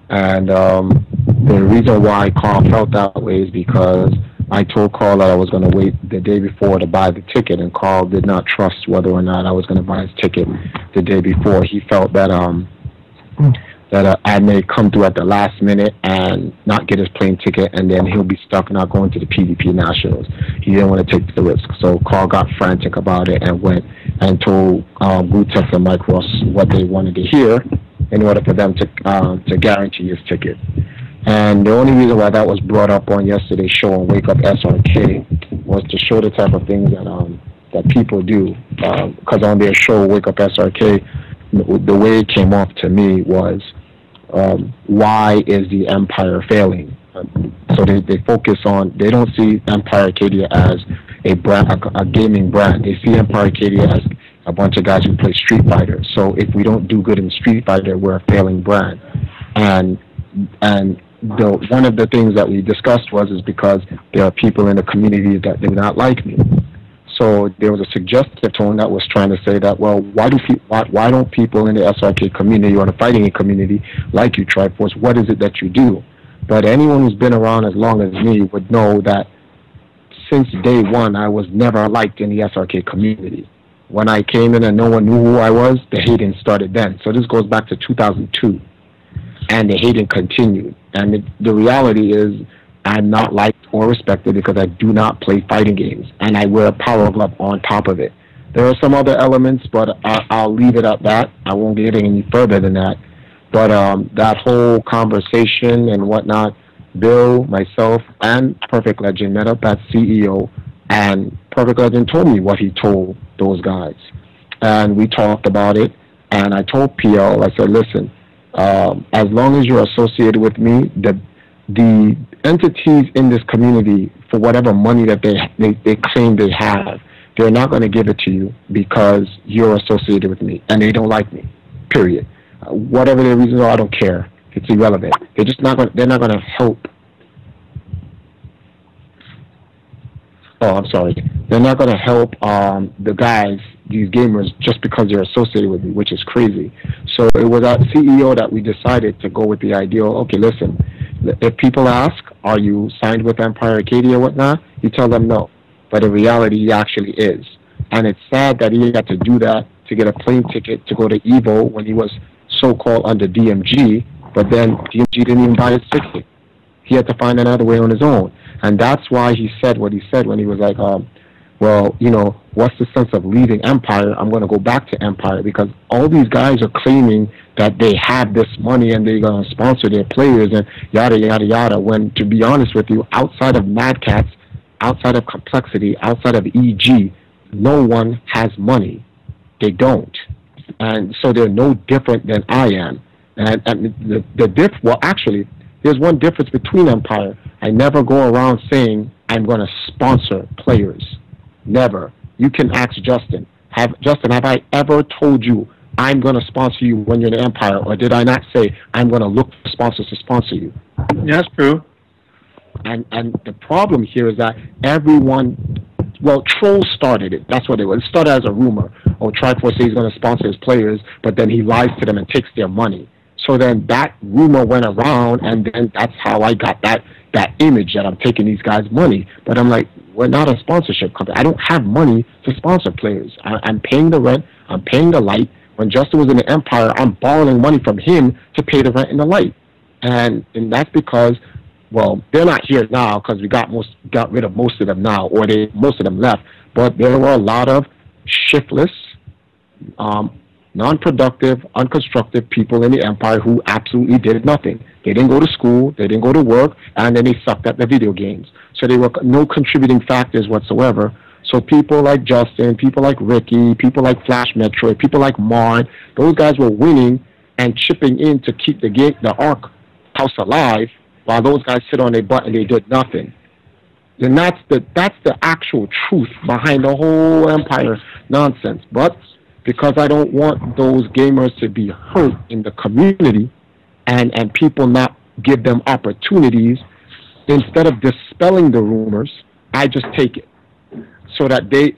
And the reason why Carl felt that way is because I told Carl that I was going to wait the day before to buy the ticket, and Carl did not trust whether or not I was going to buy his ticket the day before. He felt that I may come through at the last minute and not get his plane ticket, and then he'll be stuck not going to the PvP Nationals. He didn't want to take the risk. So Carl got frantic about it and went and told Gootecks and Mike Ross what they wanted to hear in order for them to guarantee his ticket. And the only reason why that was brought up on yesterday's show on Wake Up SRK was to show the type of things that people do. Because on their show, Wake Up SRK, the way it came off to me was, why is the Empire failing? So they focus on, they don't see Empire Arcadia as a brand, a gaming brand. They see Empire Arcadia as a bunch of guys who play Street Fighter. So if we don't do good in Street Fighter, we're a failing brand. And one of the things that we discussed is because there are people in the community that do not like me. So there was a suggestive tone that was trying to say that, well, why don't people in the SRK community or the fighting community like you, Triforce? What is it that you do? But anyone who's been around as long as me would know that since day one, I was never liked in the SRK community. When I came in and no one knew who I was, the hating started then. So this goes back to 2002, and the hating continued. And the reality is, I'm not liked or respected because I do not play fighting games, and I wear a power glove on top of it. There are some other elements, but I'll leave it at that. I won't get any further than that. But that whole conversation and whatnot, Bill, myself, and Perfect Legend met up at CEO, and Perfect Legend told me what he told those guys. And we talked about it, and I told PL, I said, listen, as long as you're associated with me, the entities in this community, for whatever money that they claim they have, they're not going to give it to you because you're associated with me, and they don't like me, period. Whatever their reasons are, I don't care. It's irrelevant. They're just not going. They're not going to help. Oh, I'm sorry. They're not going to help the guys, these gamers, just because they're associated with me, which is crazy. So it was at CEO that we decided to go with the idea, okay, listen, if people ask, are you signed with Empire Arcadia or whatnot, you tell them no. But in reality, he actually is. And it's sad that he had to do that to get a plane ticket to go to EVO when he was so-called under DMG, but then DMG didn't even buy his ticket. He had to find another way on his own. And that's why he said what he said when he was like, well, you know, what's the sense of leaving Empire? I'm going to go back to Empire, because all these guys are claiming that they have this money and they're going to sponsor their players and yada, yada, yada, when, to be honest with you, outside of Mad Cats, outside of Complexity, outside of EG, no one has money. They don't. And so they're no different than I am. And well, actually, there's one difference between Empire. I never go around saying I'm going to sponsor players. Never. You can ask Justin. Justin, have I ever told you I'm going to sponsor you when you're in the Empire, or did I not say I'm going to look for sponsors to sponsor you? Yeah, that's true. And the problem here is that everyone, well, Trolls started it. That's what it was. It started as a rumor. Oh, Triforce says he's going to sponsor his players, but then he lies to them and takes their money. So then that rumor went around, and then that's how I got that image that I'm taking these guys' money. But I'm like, we're not a sponsorship company. I don't have money to sponsor players. I'm paying the rent. I'm paying the light. When Justin was in the Empire, I'm borrowing money from him to pay the rent and the light. And that's because, well, they're not here now because we got rid of most of them now, or most of them left. But there were a lot of shiftless, non-productive, unconstructive people in the Empire who absolutely did nothing. They didn't go to school, they didn't go to work, and then they sucked at the video games. So they were no contributing factors whatsoever. So people like Justin, people like Ricky, people like Flash Metroid, people like Marn, those guys were winning and chipping in to keep the Ark house alive, while those guys sit on their butt and they did nothing. And that's the actual truth behind the whole Empire nonsense. But because I don't want those gamers to be hurt in the community and people not give them opportunities, instead of dispelling the rumors, I just take it so that it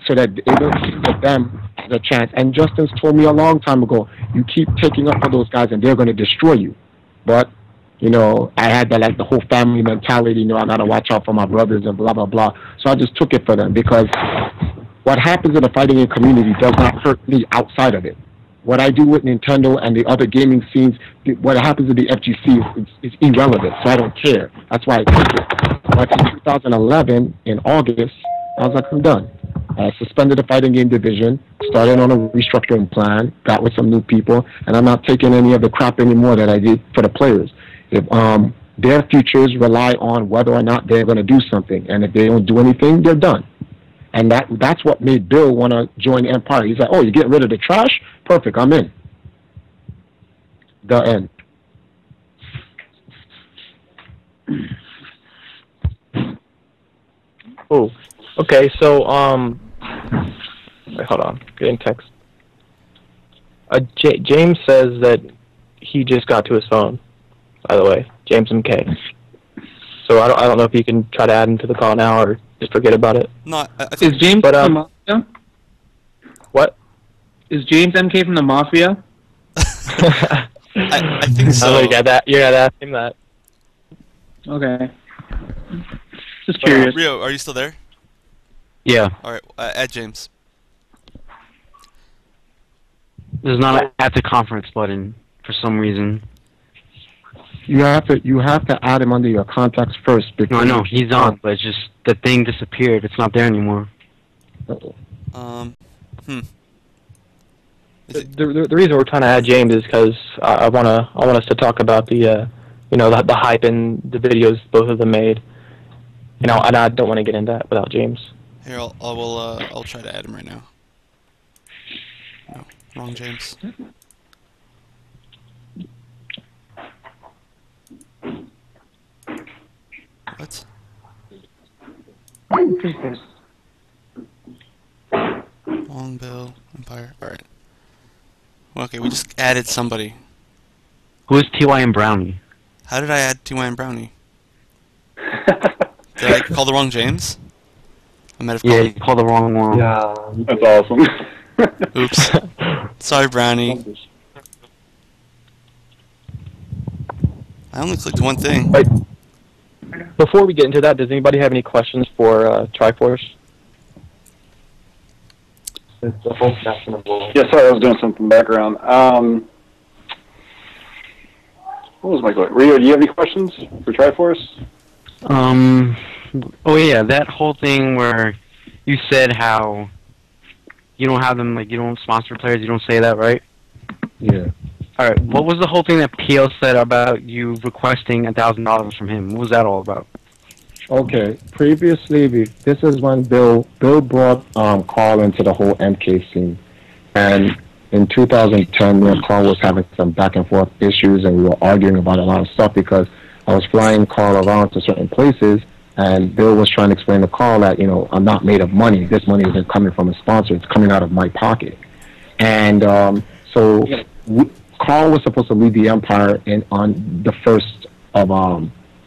will give them the chance. And Justin's told me a long time ago, you keep taking up for those guys and they're going to destroy you. But you know, I had that, like, the whole family mentality, you know, I got to watch out for my brothers and blah, blah, blah. So I just took it for them because what happens in the fighting game community does not hurt me outside of it. What I do with Nintendo and the other gaming scenes, what happens to the FGC is irrelevant, so I don't care. That's why I took it. But in 2011, in August, I was like, I'm done. I suspended the fighting game division, started on a restructuring plan, got with some new people, and I'm not taking any of the crap anymore that I did for the players. If their futures rely on whether or not they're going to do something, and if they don't do anything, they're done. And that's what made Bill want to join Empire. He's like, oh, you get rid of the trash? Perfect, I'm in. The end. Oh, okay, so, wait, hold on, getting text. James says that he just got to his phone, by the way, James MK. So I don't know if you can try to add him to the call now or just forget about it. No, I think... Is James from the Mafia? What? Is James MK from the Mafia? I think so. Oh, you got to ask him that. Okay. Just curious. Rio, are you still there? Yeah. Alright, add James. There's not an add to conference button for some reason. You have to add him under your contacts first. No, I know he's on, but it's just the thing disappeared. It's not there anymore. The reason we're trying to add James is because I want us to talk about the the hype and the videos both of them made. And I don't want to get into that without James. Here, I'll try to add him right now. No, wrong James. What? Long Bill, Empire. Alright. Okay, we just added somebody. Who is T.Y. and Brownie? How did I add T.Y. and Brownie? Did I call the wrong James? I might have called you called the wrong one. Yeah, that's awesome. Oops. Sorry, Brownie. I only clicked one thing. Wait. Before we get into that, does anybody have any questions for Triforce? It's the whole fashionable. Yeah, sorry, I was doing something in the background. What was my question? Rio, do you have any questions for Triforce? Oh yeah, that whole thing where you said how you don't have them, like, you don't sponsor players, you don't say that, right? Yeah. Alright, what was the whole thing that PL said about you requesting $1,000 from him? What was that all about? Okay, previously, this is when Bill brought Carl into the whole MK scene. And in 2010, me and Carl was having some back and forth issues, and we were arguing about a lot of stuff because I was flying Carl around to certain places, and Bill was trying to explain to Carl that, I'm not made of money. This money isn't coming from a sponsor. It's coming out of my pocket. And Carl was supposed to lead the Empire on the 1st of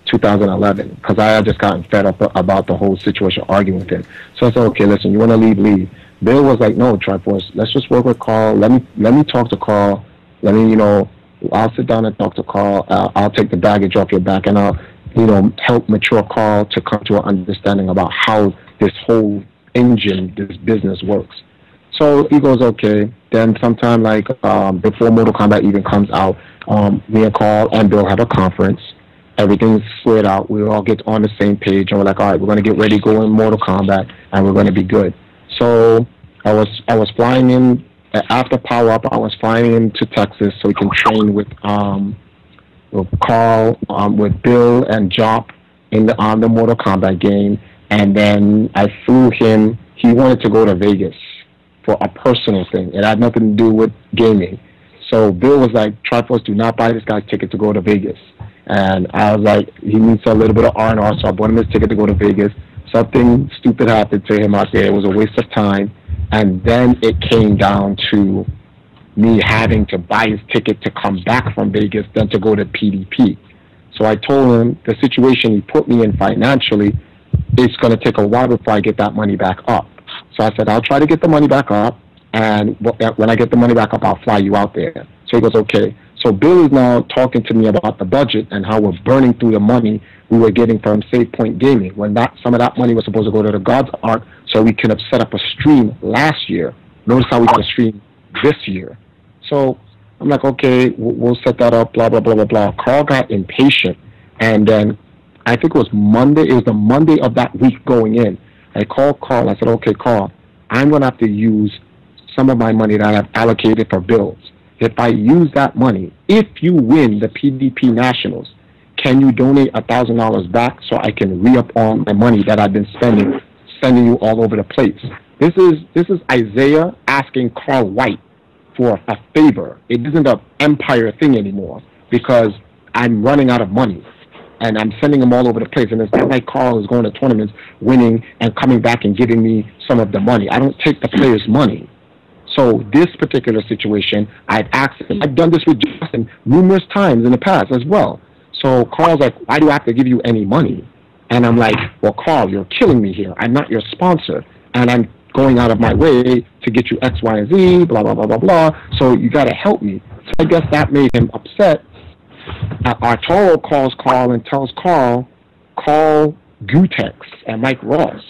2011, because I had just gotten fed up about the whole situation, arguing with him. So I said, okay, listen, you want to leave. Bill was like, no, Triforce, let's just work with Carl. Let me talk to Carl. I'll sit down and talk to Carl. I'll take the baggage off your back, and I'll, help mature Carl to come to an understanding about how this whole engine, this business works. So he goes, okay. Then sometime before Mortal Kombat even comes out, me and Carl and Bill have a conference. Everything's squared out. We all get on the same page, and we're like, all right, we're going to get ready, go in Mortal Kombat, and we're going to be good. So I was flying in after Power Up. I was flying into Texas so we can train with Carl, with Bill and Jop on the Mortal Kombat game, and then I flew him. He wanted to go to Vegas for a personal thing. It had nothing to do with gaming. So Bill was like, Triforce, do not buy this guy's ticket to go to Vegas. And I was like, he needs a little bit of R&R, so I bought him his ticket to go to Vegas. Something stupid happened to him out there. It was a waste of time. And then it came down to me having to buy his ticket to come back from Vegas, then to go to PDP. So I told him the situation he put me in financially, it's going to take a while before I get that money back up. So I said, I'll try to get the money back up, and when I get the money back up, I'll fly you out there. So he goes, okay. So Bill is now talking to me about the budget and how we're burning through the money we were getting from Save Point Gaming, when some of that money was supposed to go to the God's Ark so we could have set up a stream last year. Notice how we got a stream this year. So I'm like, okay, we'll set that up, blah, blah, blah, blah, blah. Carl got impatient, and then I think it was Monday. It was the Monday of that week going in. I called Carl. I said, okay, Carl, I'm going to have to use some of my money that I have allocated for bills. If I use that money, if you win the PDP Nationals, can you donate $1,000 back so I can re-up on my money that I've been sending you all over the place? This is Isaiah asking Carl White for a favor. It isn't an Empire thing anymore, because I'm running out of money and I'm sending them all over the place. And it's not like Carl is going to tournaments, winning, and coming back and giving me some of the money. I don't take the players' money. So this particular situation, I've asked him. I've done this with Justin numerous times in the past as well. So Carl's like, why do I have to give you any money? And I'm like, well, Carl, you're killing me here. I'm not your sponsor, and I'm going out of my way to get you X, Y, and Z, blah, blah, blah, blah, blah. So you got to help me. So I guess that made him upset. Arturo calls Carl and tells Carl, call Gutex and Mike Ross.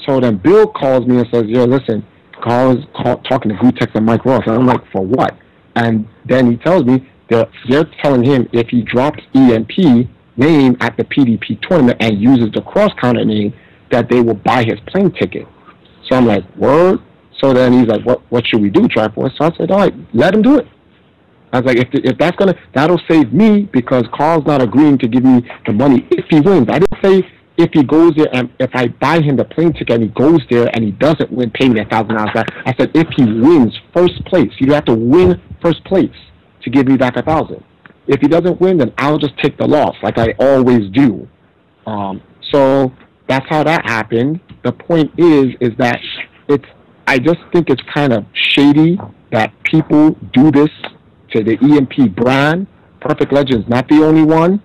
So then Bill calls me and says, yo, listen, Carl is talking to Gutex and Mike Ross. And I'm like, for what? And then he tells me that they're telling him if he drops EMP name at the PDP tournament and uses the cross-counter name, that they will buy his plane ticket. So I'm like, word? So then he's like, what should we do, Triforce? So I said, all right, let him do it. I was like, if that's that'll save me, because Carl's not agreeing to give me the money if he wins. I didn't say if he goes there and if I buy him the plane ticket and he goes there and he doesn't win, pay me $1,000 back. I said if he wins first place, you have to win first place to give me back $1,000. If he doesn't win, then I'll just take the loss like I always do. So that's how that happened. The point is that I just think it's kind of shady that people do this to the EMP brand. Perfect Legend's not the only one.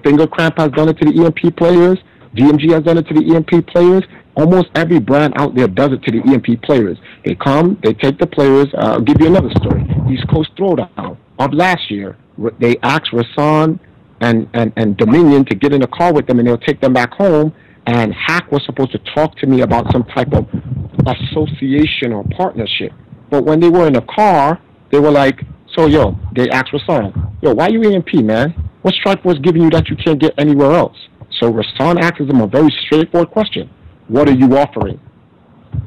Finger Cramp has done it to the EMP players. DMG has done it to the EMP players. Almost every brand out there does it to the EMP players. They come, they take the players. I'll give you another story. East Coast Throwdown of last year, they asked Rasan and Dominion to get in a car with them, and they'll take them back home. And Hack was supposed to talk to me about some type of association or partnership. But when they were in the car, they were like, so, yo, they asked Rasan, yo, why you EMP, man? What Strikeforce giving you that you can't get anywhere else? So Rasan asks them a very straightforward question. What are you offering?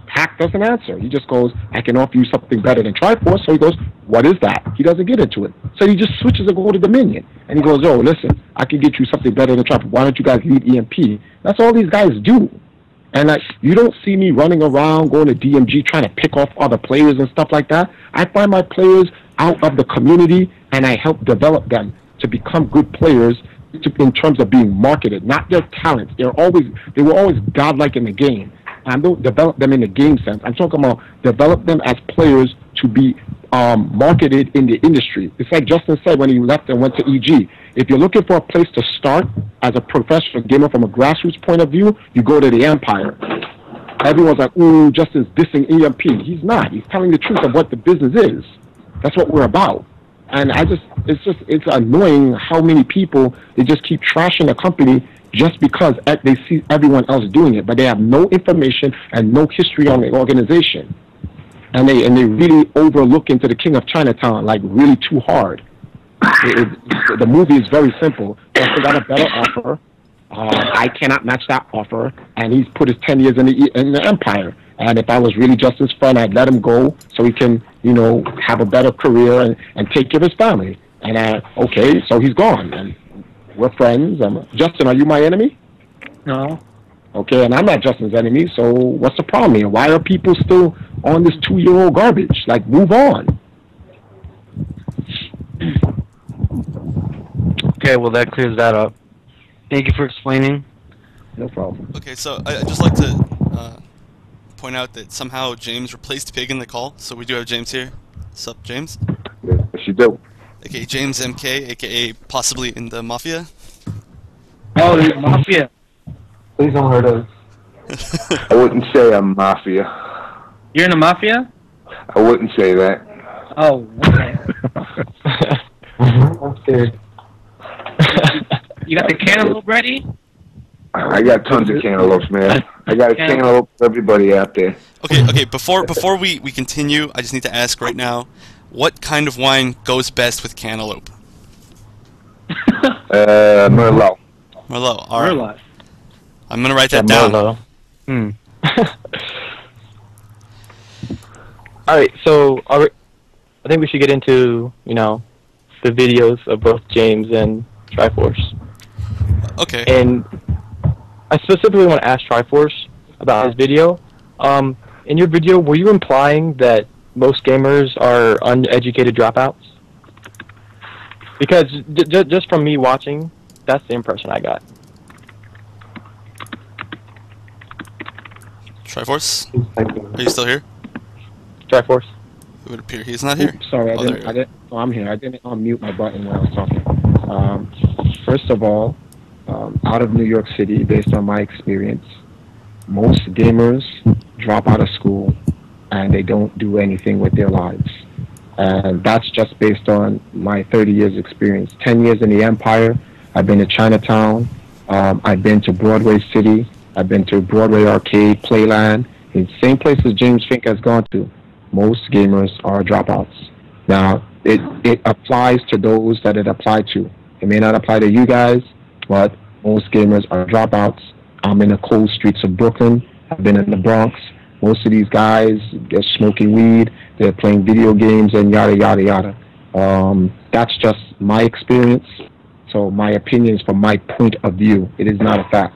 Hack doesn't answer. He just goes, I can offer you something better than Triforce. So he goes, what is that? He doesn't get into it. So he just switches and goes to Dominion. And he goes, oh, listen, I can get you something better than Triforce. Why don't you guys lead EMP? That's all these guys do. And you don't see me running around going to DMG trying to pick off other players and stuff like that. I find my players out of the community, and I help develop them to become good players in terms of being marketed, not their talents. They were always godlike in the game. I don't develop them in the game sense. I'm talking about develop them as players to be marketed in the industry. It's like Justin said when he left and went to EG. If you're looking for a place to start as a professional gamer from a grassroots point of view, you go to the Empire. Everyone's like, ooh, Justin's dissing EMP. He's not. He's telling the truth of what the business is. That's what we're about. And it's annoying how many people, they just keep trashing the company just because they see everyone else doing it, but they have no information and no history on the organization. And they really overlook into the King of Chinatown like really too hard. The movie is very simple. Justin got a better offer. I cannot match that offer, and he's put his 10 years in the Empire. And if I was really Justin's friend, I'd let him go so he can, have a better career and take care of his family. And okay, so he's gone, and we're friends. Justin, are you my enemy? No. Okay, and I'm not Justin's enemy, so what's the problem here? Why are people still on this 2-year-old garbage? Like, move on. Okay, well, that clears that up. Thank you for explaining. No problem. Okay, so I'd just like to point out that somehow James replaced Pig in the call, so we do have James here. What's up, James? Yes, you do. Okay, James MK, aka possibly in the Mafia. Oh, the Mafia. Please don't hurt us. I wouldn't say I'm Mafia. You're in the Mafia? I wouldn't say that. Oh, okay. I'm scared. You got the cantaloupe ready? I got tons of cantaloupes, man. I got a cantaloupe for everybody out there. Okay. Before we continue, I just need to ask right now, what kind of wine goes best with cantaloupe? Merlot. Merlot. All right. Merlot. I'm gonna write that down. Merlot. All right. So I think we should get into the videos of both James and Triforce. Okay. And I specifically want to ask Triforce about his video. In your video, were you implying that most gamers are uneducated dropouts? Because just from me watching, that's the impression I got. Triforce? Are you still here? Triforce? It would appear he's not here. Oops, sorry, I'm here. I didn't unmute my button when I was talking. First of all, out of New York City, based on my experience, most gamers drop out of school and they don't do anything with their lives. And that's just based on my 30 years experience. 10 years in the Empire, I've been to Chinatown, I've been to Broadway City, I've been to Broadway Arcade, Playland, the same places James Fink has gone to. Most gamers are dropouts. Now, it applies to those that it applied to. It may not apply to you guys, but most gamers are dropouts. I'm in the cold streets of Brooklyn. I've been in the Bronx. Most of these guys, they're smoking weed, they're playing video games, and yada, yada, yada. That's just my experience. So my opinion is from my point of view. It is not a fact.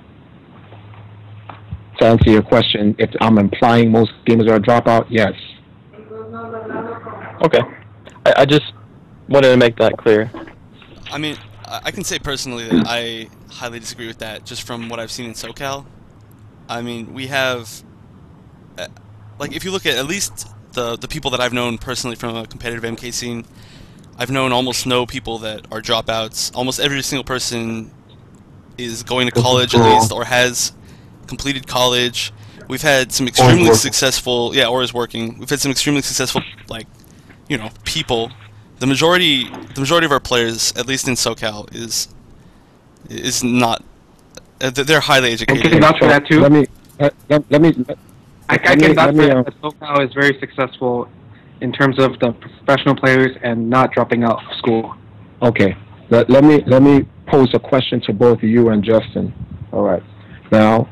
To answer your question, if I'm implying most gamers are a dropout, yes. Okay. I just wanted to make that clear. I mean, I can say personally that I highly disagree with that, just from what I've seen in SoCal. I mean, we have, like, if you look at least the people that I've known personally from a competitive MK scene, I've known almost no people that are dropouts. Almost every single person is going to college at least, or has completed college. We've had some extremely successful, or is working. We've had some extremely successful, people. The majority of our players, at least in SoCal, is not. They're highly educated. I can vouch for that too. Let me. I can vouch for that. SoCal is very successful in terms of the professional players and not dropping out of school. Okay. Let me pose a question to both of you and Justin. All right. Now,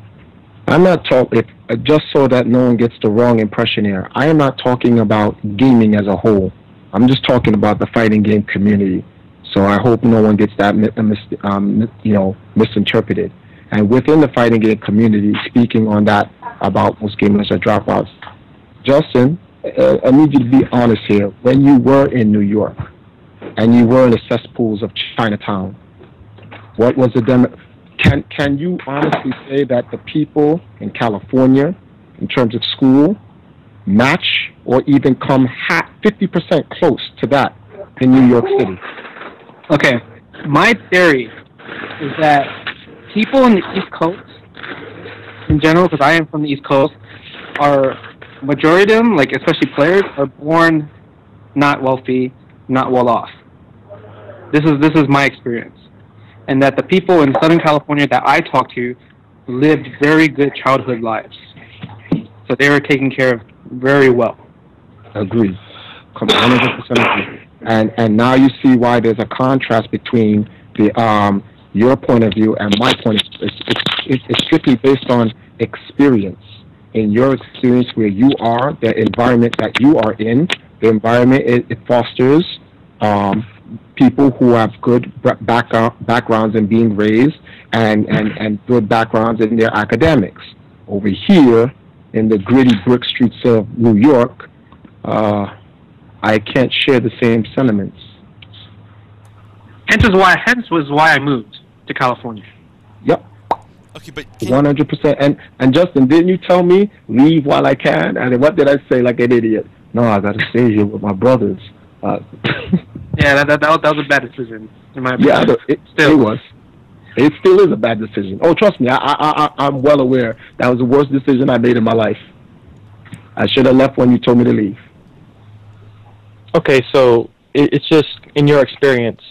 I'm not talking. Just so that no one gets the wrong impression here, I am not talking about gaming as a whole. I'm just talking about the fighting game community. So I hope no one gets that misinterpreted. And within the fighting game community, speaking on that about most gamers are dropouts, Justin, I need you to be honest here. When you were in New York and you were in the cesspools of Chinatown, What was the demo? Can you honestly say that the people in California, in terms of school, match or even come 50% close to that in New York City? Okay, my theory is that people in the East Coast, in general, because I am from the East Coast, are majority of them, like especially players, are born not wealthy, not well off. This is my experience, and that the people in Southern California that I talk to lived very good childhood lives, so they were taken care of very well. Agree, 100% agree. And now you see why there's a contrast between the your point of view and my point of view. It's strictly based on experience. In your experience where you are, the environment that you are in, the environment it fosters people who have good backgrounds in being raised and good backgrounds in their academics. Over here, in the gritty brick streets of New York, I can't share the same sentiments. Hence was why I moved to California. Yep. Okay, but 100%. And Justin, didn't you tell me leave while I can? And what did I say like an idiot? No, I got to stay here with my brothers. Yeah, that was a bad decision in my opinion. Yeah, it was. It still is a bad decision. Oh, trust me, I'm well aware that was the worst decision I made in my life. I should have left when you told me to leave. Okay, so it's just in your experience.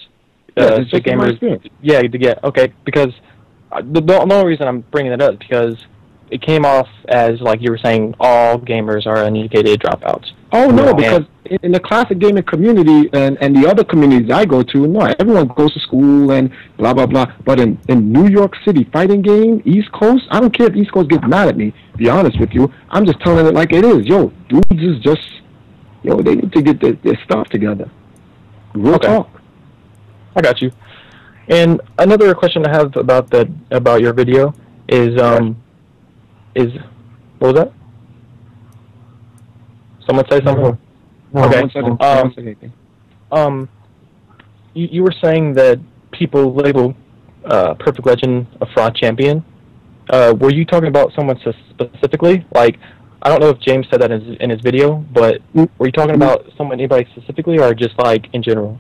It's just in my experience. Yeah, okay, because the only reason I'm bringing it up is because it came off as like you were saying all gamers are uneducated dropouts. Oh, no, because in the classic gaming community and the other communities I go to, no, everyone goes to school and blah, blah, blah. But in New York City, fighting game, East Coast, I don't care if East Coast gets mad at me, to be honest with you. I'm just telling it like it is. Yo, dudes is just, they need to get their stuff together. Real talk. I got you. And another question I have about your video is what was that? Someone say something? No, okay. One second. You were saying that people label Perfect Legend a fraud champion. Were you talking about someone specifically? Like, I don't know if James said that in his video, but were you talking about anybody specifically, or just like in general?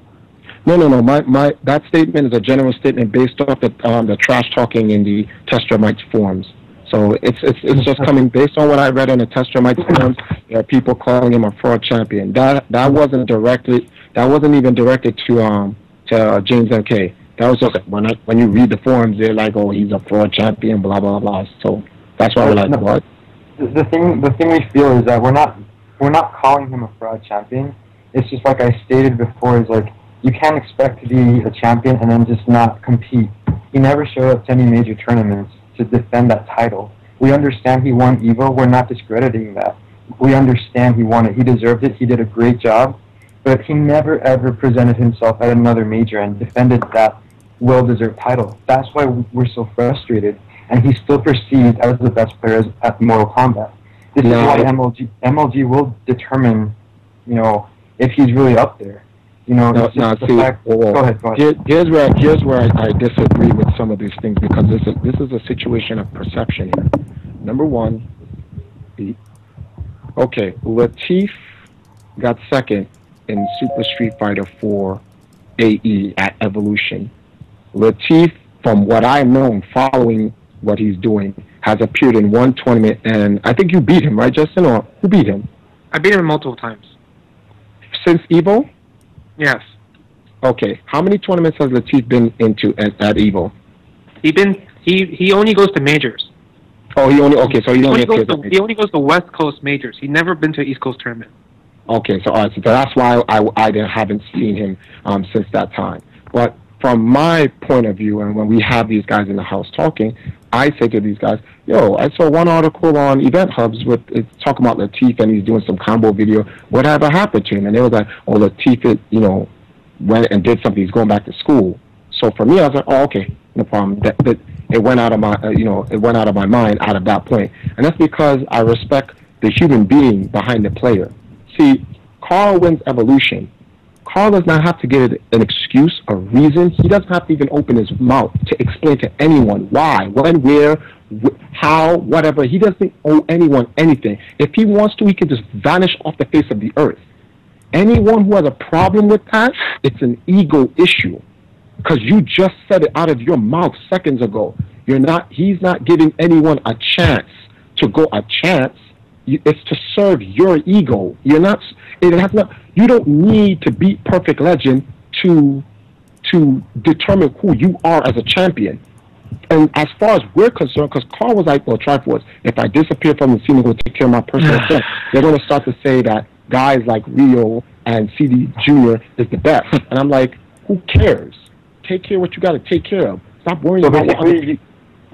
No. My that statement is a general statement based off the trash talking in the Testramites forums. So it's just coming based on what I read on the Testramites forums. There are people calling him a fraud champion. That wasn't even directed to James MK. That was just when you read the forums, they're like, oh, he's a fraud champion, blah blah blah. So that's why we're like, what? The thing we feel is that we're not calling him a fraud champion. It's just like I stated before, is like, you can't expect to be a champion and then just not compete. He never showed up to any major tournaments to defend that title. We understand he won EVO. We're not discrediting that. We understand he won it. He deserved it. He did a great job. But he never, ever presented himself at another major and defended that well-deserved title. That's why we're so frustrated. And he's still perceived as the best player at Mortal Kombat. This is why MLG will determine, if he's really up there. Go ahead. Here's where I disagree with some of these things, because this is a situation of perception here. Number one, Latif got second in Super Street Fighter 4 AE at Evolution. Latif, from what I've known, following what he's doing, has appeared in one tournament, and I think you beat him, right, Justin? Or who beat him? I beat him multiple times. Since EVO? Yes. Okay. How many tournaments has Latif been into at EVO? He only goes to majors. Oh, he only goes to West Coast majors. He's never been to East Coast tournament. Okay, so that's why I haven't seen him since that time. But from my point of view, and when we have these guys in the house talking, I say to these guys, I saw one article on Event Hubs it's talking about Latif, and he's doing some combo video. Whatever happened to him? And they was like, oh, Latif, went and did something. He's going back to school. So for me, I was like, oh, okay, no problem. That it went out of my, it went out of my mind out of that point. And that's because I respect the human being behind the player. See, Carl wins Evolution. Carl does not have to give an excuse, a reason. He doesn't have to even open his mouth to explain to anyone why, when, where, how, whatever. He doesn't owe anyone anything. If he wants to, he can just vanish off the face of the earth. Anyone who has a problem with that, it's an ego issue. Because you just said it out of your mouth seconds ago. He's not giving anyone a chance to go a chance. It's to serve your ego. You don't need to beat Perfect Legend to determine who you are as a champion. And as far as we're concerned, because Carl was like, well, Triforce, if I disappear from the scene and go take care of my personal stuff, they're going to start to say that guys like Rio and CD Jr. is the best. And I'm like, who cares? Take care of what you got to take care of. Stop worrying about what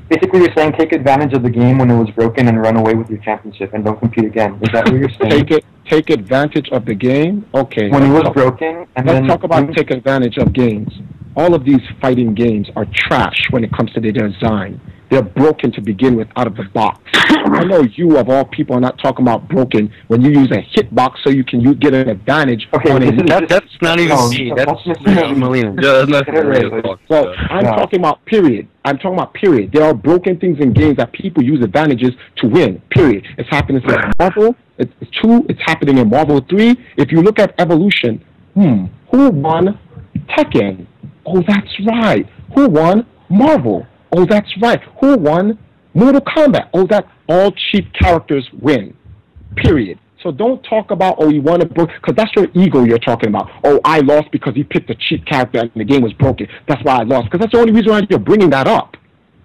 Basically, you're saying take advantage of the game when it was broken and run away with your championship and don't compete again. Is that what you're saying? Take advantage of the game? Okay. When it was broken, and let's talk about take advantage of games. All of these fighting games are trash when it comes to their design. They're broken to begin with out of the box. I know you, of all people, are not talking about broken when you use a hitbox so you can get an advantage. Okay, that's not even me. That's Molina. Yeah, that's so I'm talking about period. I'm talking about period. There are broken things in games that people use advantages to win. Period. It's happening in Marvel. It's 2. It's happening in Marvel 3. If you look at Evolution, who won Tekken? Oh, that's right. Who won Marvel? Oh, that's right. Who won Mortal Kombat? Oh, that all cheap characters win. Period. So don't talk about, oh, you won a book, because that's your ego you're talking about. Oh, I lost because he picked a cheap character and the game was broken. That's why I lost. Because that's the only reason why you're bringing that up.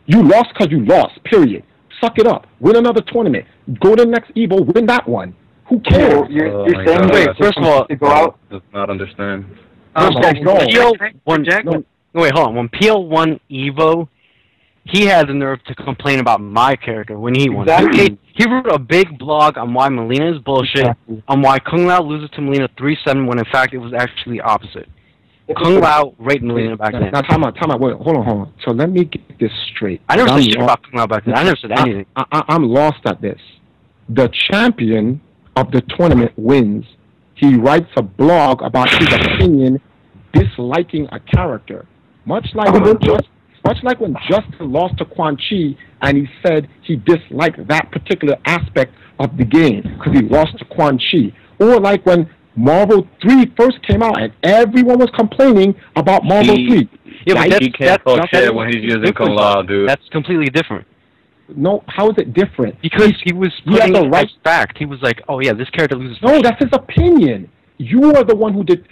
You lost because you lost. Period. Suck it up. Win another tournament. Go to the next Evo. Win that one. Who cares? You're saying, wait, first of all, to go out does not understand. Wait, hold on. When PL won Evo, he had the nerve to complain about my character when he won. Exactly. He wrote a big blog on why Molina is bullshit, on why Kung Lao loses to Molina 3-7 when in fact it was actually opposite. Kung Lao raped Molina back then. Now, time out. Wait, hold on. So let me get this straight. I never said shit about Kung Lao back then. I never said anything. I'm lost at this. The champion of the tournament wins. He writes a blog about his opinion disliking a character. Much like when Justin lost to Quan Chi and he said he disliked that particular aspect of the game because he lost to Quan Chi. Or like when Marvel 3 first came out and everyone was complaining about Marvel 3. Yeah, but he can't talk shit when he's using Kung Lao, dude. That's completely different. No, how is it different? Because he was putting the right fact. He was like, oh yeah, this character loses. No, that's his opinion. You are the one who did.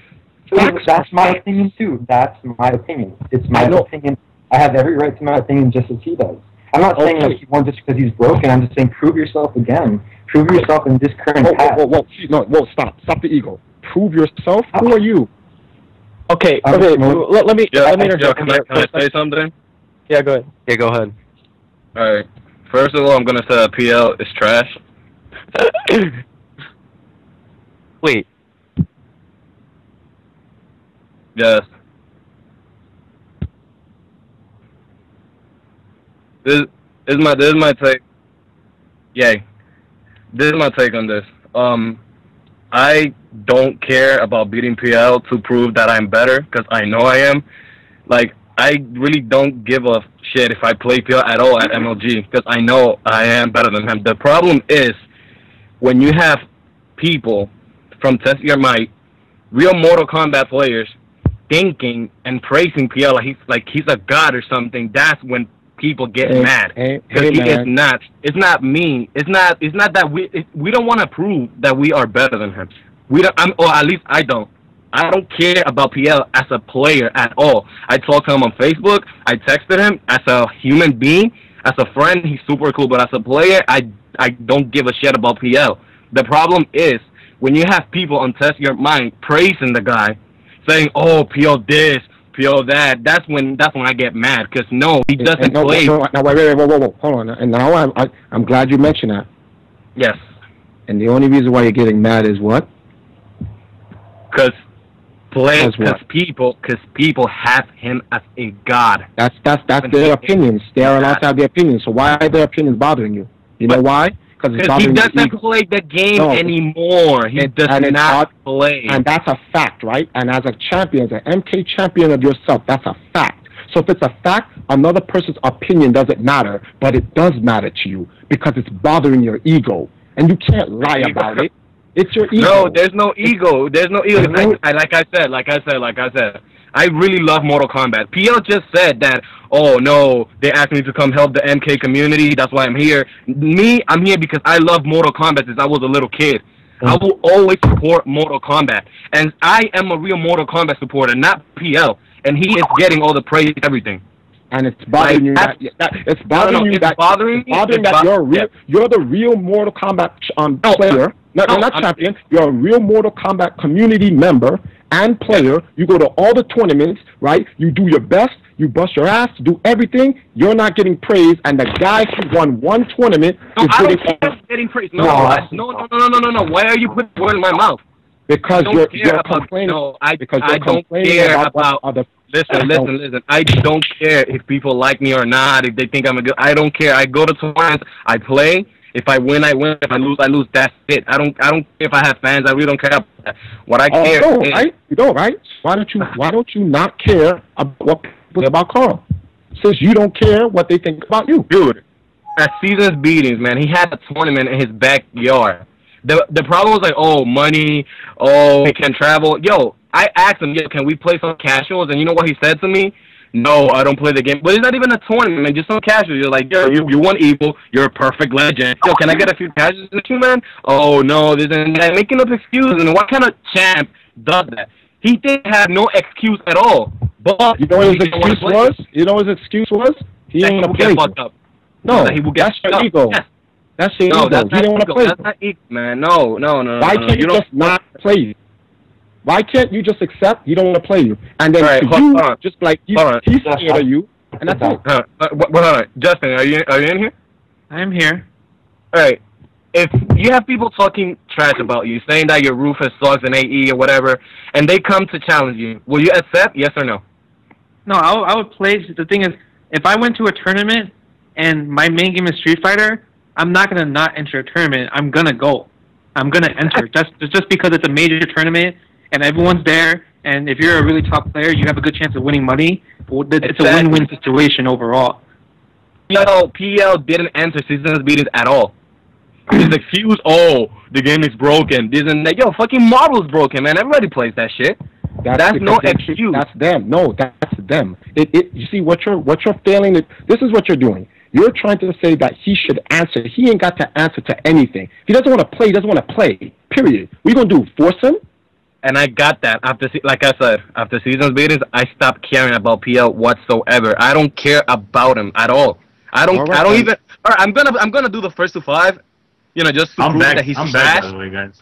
That's my opinion too. That's my opinion. It's my opinion. I have every right to my opinion just as he does. I'm not saying that he won just because he's broken. I'm just saying prove yourself again. Prove yourself in this current path. Whoa, stop the ego. Prove yourself? Who are you? Okay, let me interject. Can I say something? Yeah, go ahead. Yeah, go ahead. Alright. First of all, I'm going to say PL is trash. Wait. Yes. This is my take. Yay. This is my take on this. I don't care about beating PL to prove that I'm better, because I know I am. Like, I really don't give a shit if I play PL at all at MLG, because I know I am better than him. The problem is, when you have people from Test Your Might, real Mortal Kombat players, thinking and praising PL like he's a god or something, that's when people get mad. Because he is not. It's not me. It's not that we don't want to prove that we are better than him. We don't. Or at least I don't. I don't care about PL as a player at all. I talked to him on Facebook. I texted him as a human being, as a friend. He's super cool. But as a player, I don't give a shit about PL. The problem is when you have people on Test Your Mind praising the guy, saying, "Oh, PL this, PL that." That's when I get mad, because no, he doesn't play. No, wait, whoa, hold on. And now I'm glad you mentioned that. Yes. And the only reason why you're getting mad is what? Because people have him as a god. That's their opinions. They are allowed to have their opinions. So why are their opinions bothering you? You know why? because it's He bothering your doesn't ego. play the game No. anymore. He does And it's not play. And that's a fact, right? And as a champion, as an MK champion of yourself, that's a fact. So if it's a fact, another person's opinion doesn't matter, but it does matter to you because it's bothering your ego. And you can't lie about it. It's your ego. No, there's no ego. There's no ego. Like I said. I really love Mortal Kombat. PL just said that, oh, no, they asked me to come help the MK community. That's why I'm here. Me, I'm here because I love Mortal Kombat since I was a little kid. I will always support Mortal Kombat. And I am a real Mortal Kombat supporter, not PL. And he is getting all the praise and everything. And it's bothering you. It's bothering you that you're the real Mortal Kombat player. Not champion. You're a real Mortal Kombat community member and player. You go to all the tournaments, right? You do your best. You bust your ass. Do everything. You're not getting praise. And the guy who won one tournament is getting praise. No. Why are you putting words in my mouth? Because you're complaining. No, I don't care about other. Listen. I don't care if people like me or not. If they think I'm a good, I don't care. I go to tournaments. I play. If I win, I win. If I lose, I lose. That's it. I don't care if I have fans. I really don't care about that. What I care is, right? You don't, right? Why don't you not care about Carl? Since you don't care what they think about you, dude. At Seasons Beatings, man, he had a tournament in his backyard. The problem was like, oh, money, oh, he can travel. Yo, I asked him, yo, can we play some casuals? And you know what he said to me? No, I don't play the game. But it's not even a tournament, man. Just some casuals. You're like, yo, you won Evil. You're a perfect legend. Yo, can I get a few casuals in you, man? Oh, no, this and that. Making up excuses. And what kind of champ does that? He didn't have no excuse at all. But you know what his excuse was? You know what his excuse was? He didn't want to play. Fucked up. No, that he will get that's your ego. Yes. That's your ego. That's he didn't want to play. That's not ego, man. No. Why can't you just not play you? Why can't you just accept he don't want to play you? And then just like he's scared of you, and that's it. Hold on. Justin, are you in here? I'm here. All right. If you have people talking trash about you, saying that your Rufus sucks in AE or whatever, and they come to challenge you, will you accept? Yes or no? No, I would play. The thing is, if I went to a tournament and my main game is Street Fighter, I'm not gonna not enter a tournament. I'm gonna go. I'm gonna enter just because it's a major tournament and everyone's there. And if you're a really top player, you have a good chance of winning money. It's a win-win situation overall. PL didn't enter Seasons Beatings at all. His excuse, oh, the game is broken. This and that. Yo, fucking Marvel's broken, man. Everybody plays that shit. That's no excuse. That's them. No, that's them. You see what you're failing. This is what you're doing. You're trying to say that he should answer. He ain't got to answer to anything. If he doesn't want to play, he doesn't want to play. Period. What are you gonna do? Force him? And I got that like I said, after Seasons Beatings, I stopped caring about PL whatsoever. I don't care about him at all. I don't even. All right, I'm gonna do the first to 5. You know, just to prove that he's trash. Back, by the way, guys.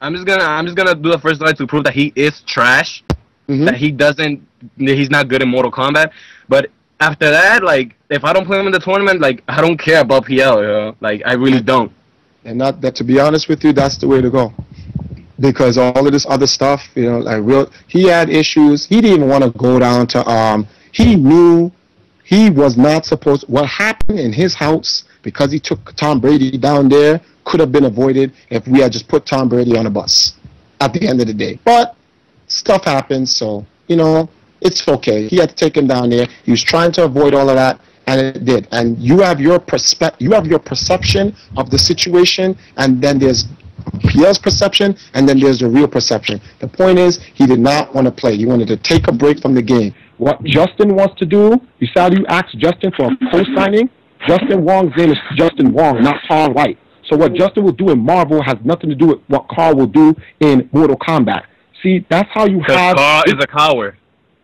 I'm just gonna do the first 5 to prove that he is trash. That he's not good in Mortal Kombat. But after that, like, if I don't play him in the tournament, like, I don't care about PL, you know? Like, I really don't. And that, to be honest with you, that's the way to go. Because all of this other stuff, you know, like he had issues. He didn't even want to go down to he knew he was not supposed. What happened in his house because he took Tom Brady down there could have been avoided if we had just put Tom Brady on a bus at the end of the day. But stuff happens, so you know it's okay. He had to take him down there. He was trying to avoid all of that, and it did. And you have your perception of the situation, and then there's PL's perception, and then there's the real perception. The point is, he did not want to play. He wanted to take a break from the game. What Justin wants to do, you saw you asked Justin for a co-signing. Justin Wong's name is Justin Wong, not Carl White. So what Justin will do in Marvel has nothing to do with what Carl will do in Mortal Kombat. See, that's how you have... Carl is a coward.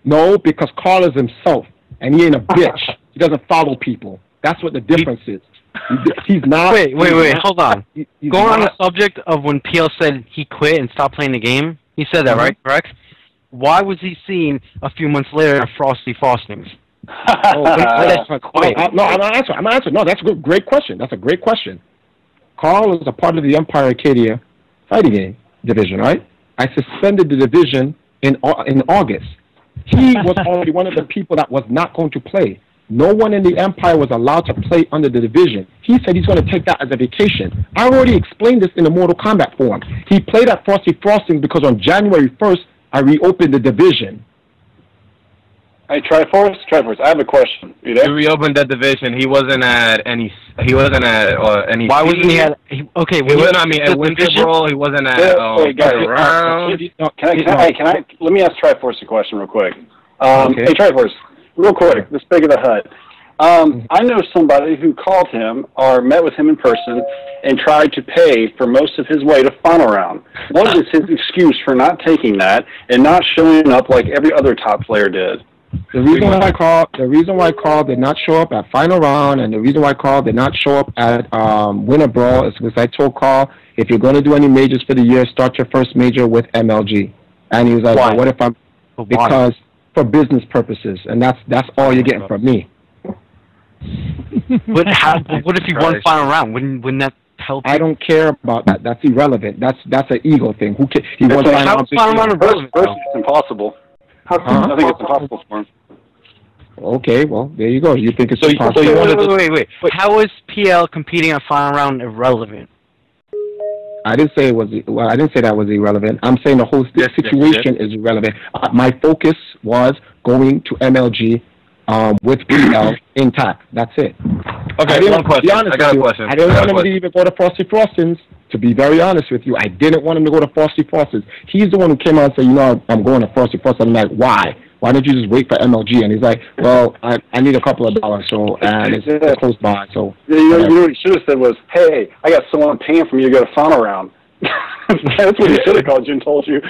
No, because Carl is himself, and he ain't a bitch. He doesn't follow people. That's what the difference is. He's not... Wait, hold on. Going on the subject of when PL said he quit and stopped playing the game, he said that, right? Correct? Why was he seen a few months later at Frosty Faustings? No, I'm answering. No, that's a great question. That's a great question. Carl is a part of the Empire Arcadia fighting game division, right? I suspended the division in August. He was already one of the people that was not going to play. no one in the Empire was allowed to play under the division. He said he's going to take that as a vacation. I already explained this in the Mortal Kombat forum. He played at Frosty Frosting because on January 1st, I reopened the division. Hey, Triforce, I have a question. You there? To reopen that division, he wasn't at any. He wasn't at any. Why wasn't he at? Okay, he wasn't. I mean, at Winter Brawl, he wasn't at. Wait, guys, can I? Let me ask Triforce a question real quick. Okay. Hey, Triforce, real quick. Let's big of the hut. I know somebody who called him or met with him in person and tried to pay for most of his way to Final Round. What is his excuse for not taking that and not showing up like every other top player did? The reason why Carl did not show up at Final Round and the reason why Carl did not show up at Winter Brawl is because I told Carl, if you're going to do any majors for the year, start your first major with MLG. And he was like, well, what if I'm... Because for business purposes, and that's all you're getting from me. What if he won Final Round? Wouldn't that help? I don't care about that. That's irrelevant. That's an ego thing. Who cares? He won Final Round. It's impossible. I think it's impossible for him. Okay, well, there you go. You think it's impossible. Wait. How is PL competing at Final Round irrelevant? I didn't say it was. Well, I didn't say that was irrelevant. I'm saying the whole situation is irrelevant. My focus was going to MLG with PL intact. That's it. Okay, one question. I got a question. I didn't want him to even go to Frosty Frostings. To be very honest with you, I didn't want him to go to Frosty Frostings. He's the one who came out and said, you know, I'm going to Frosty Frostings. I'm like, why? Why don't you just wait for MLG? And he's like, well, I need a couple of dollars, so and it's close by. So you know what he should have said was, hey, I got someone paying for me to go to Final Round. That's what he should have called you and told you.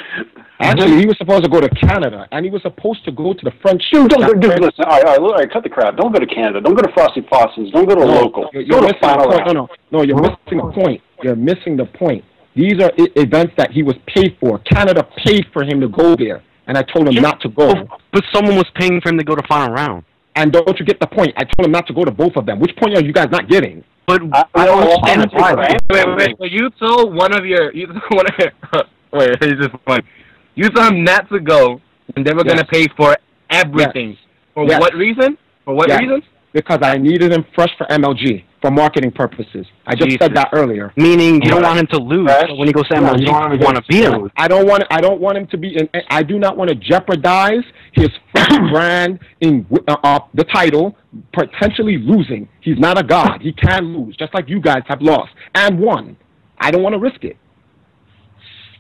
Actually, he was supposed to go to Canada, and he was supposed to go to the French. Dude, listen. All right, cut the crap. Don't go to Canada. Don't go to Frosty Frostings. Don't go to local. Go to Final Round. No, you're missing the point. You're missing the point. These are events that he was paid for. Canada paid for him to go there, and I told him not to go. But someone was paying for him to go to Final Round. And don't you get the point? I told him not to go to both of them. Which point are you guys not getting? But I don't understand why. Wait. So you told one of your. Wait, it's just funny. You told him not to go, and they were going to pay for everything. For what reason? For what reason? Because I needed him fresh for MLG, for marketing purposes. I just said that earlier. Meaning you don't want him to lose when he goes to MLG. You want to beat him. I don't want him to be in. I do not want to jeopardize his fresh brand in the title, potentially losing. He's not a god. He can lose, just like you guys have lost and won. I don't want to risk it.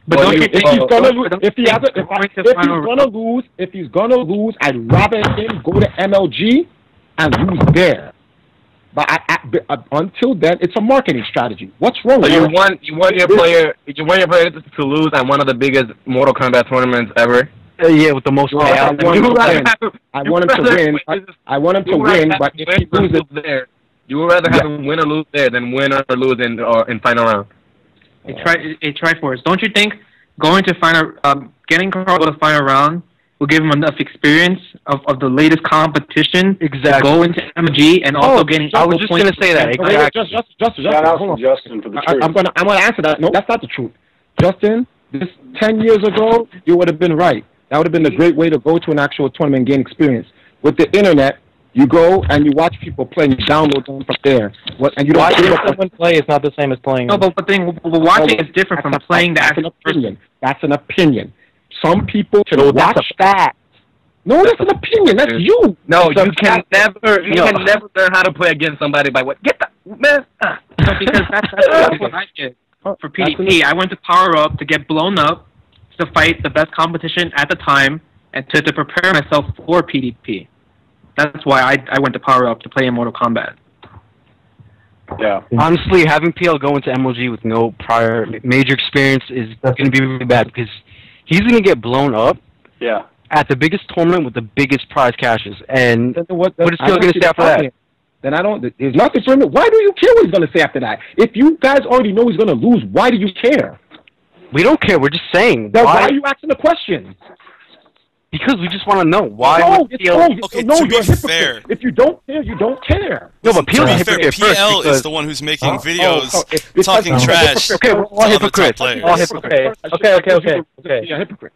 But if he's gonna lose, I'd rather him go to MLG and lose there. But until then, it's a marketing strategy. What's wrong with you? You want your player to lose at one of the biggest Mortal Kombat tournaments ever. Yeah, with the most payout. I want him to win. I want him to win, but if he loses there, you would rather have him win or lose there than win or lose in Final Round. A Triforce. Don't you think going to getting Carl to the Final Round will give him enough experience of the latest competition to go into MG and also getting? I was just going to say that. Exactly. Justin for the truth. I'm going to answer that. No, that's not the truth. Justin, this 10 years ago, you would have been right. That would have been a great way to go to an actual tournament and gain experience. With the internet, you go and you watch people play and you download them from there. And you don't someone play is not the same as playing. No, but watching is different from playing the actual person. That's an opinion. Some people can watch that. No, that's an opinion. That's you. No, you can never learn how to play against somebody by what? Get the man. No, because that's what I did for PDP. I went to Power Up to get blown up to fight the best competition at the time and to prepare myself for PDP. That's why I went to Power Up to play in Mortal Kombat. Yeah. Honestly, having PL go into MLG with no prior major experience is going to be really bad because he's going to get blown up. Yeah. At the biggest tournament with the biggest prize caches, and what is PL going to say after that? Then I don't. There's nothing for him. Why do you care what he's going to say after that? If you guys already know he's going to lose, why do you care? We don't care. We're just saying. Then why are you asking the question? Because we just want to know why. No, you're a hypocrite. Fair. If you don't care, you don't care. No, but PL is hypocrite. PL is the one who's making videos talking trash. Okay, we're all hypocrites. All hypocrites. Okay. You're a hypocrite.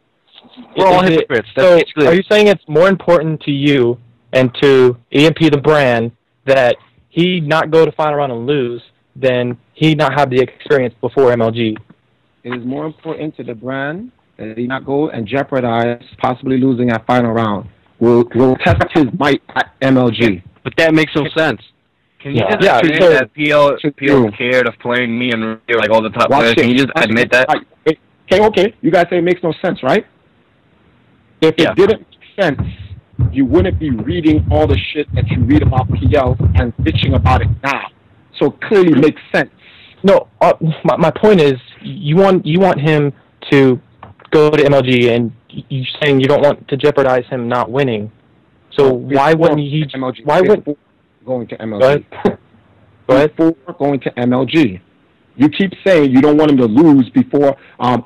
We're all hypocrites. So, are you saying it's more important to you and to EMP the brand that he not go to final round and lose than he not have the experience before MLG. It is more important to the brand that he not go and jeopardize possibly losing at final round. We'll test his might at MLG. But that makes no sense. Can you just admit that PL scared of playing me and like all the top players? Can you just admit that? Okay. You guys say it makes no sense, right? If it didn't make sense, you wouldn't be reading all the shit that you read about PL and bitching about it now. So it clearly makes sense. No, my point is, you want him to go to MLG, and you're saying you don't want to jeopardize him not winning. So why wouldn't he? MLG, why wouldn't going to MLG? Go ahead. Before going to MLG, you keep saying you don't want him to lose before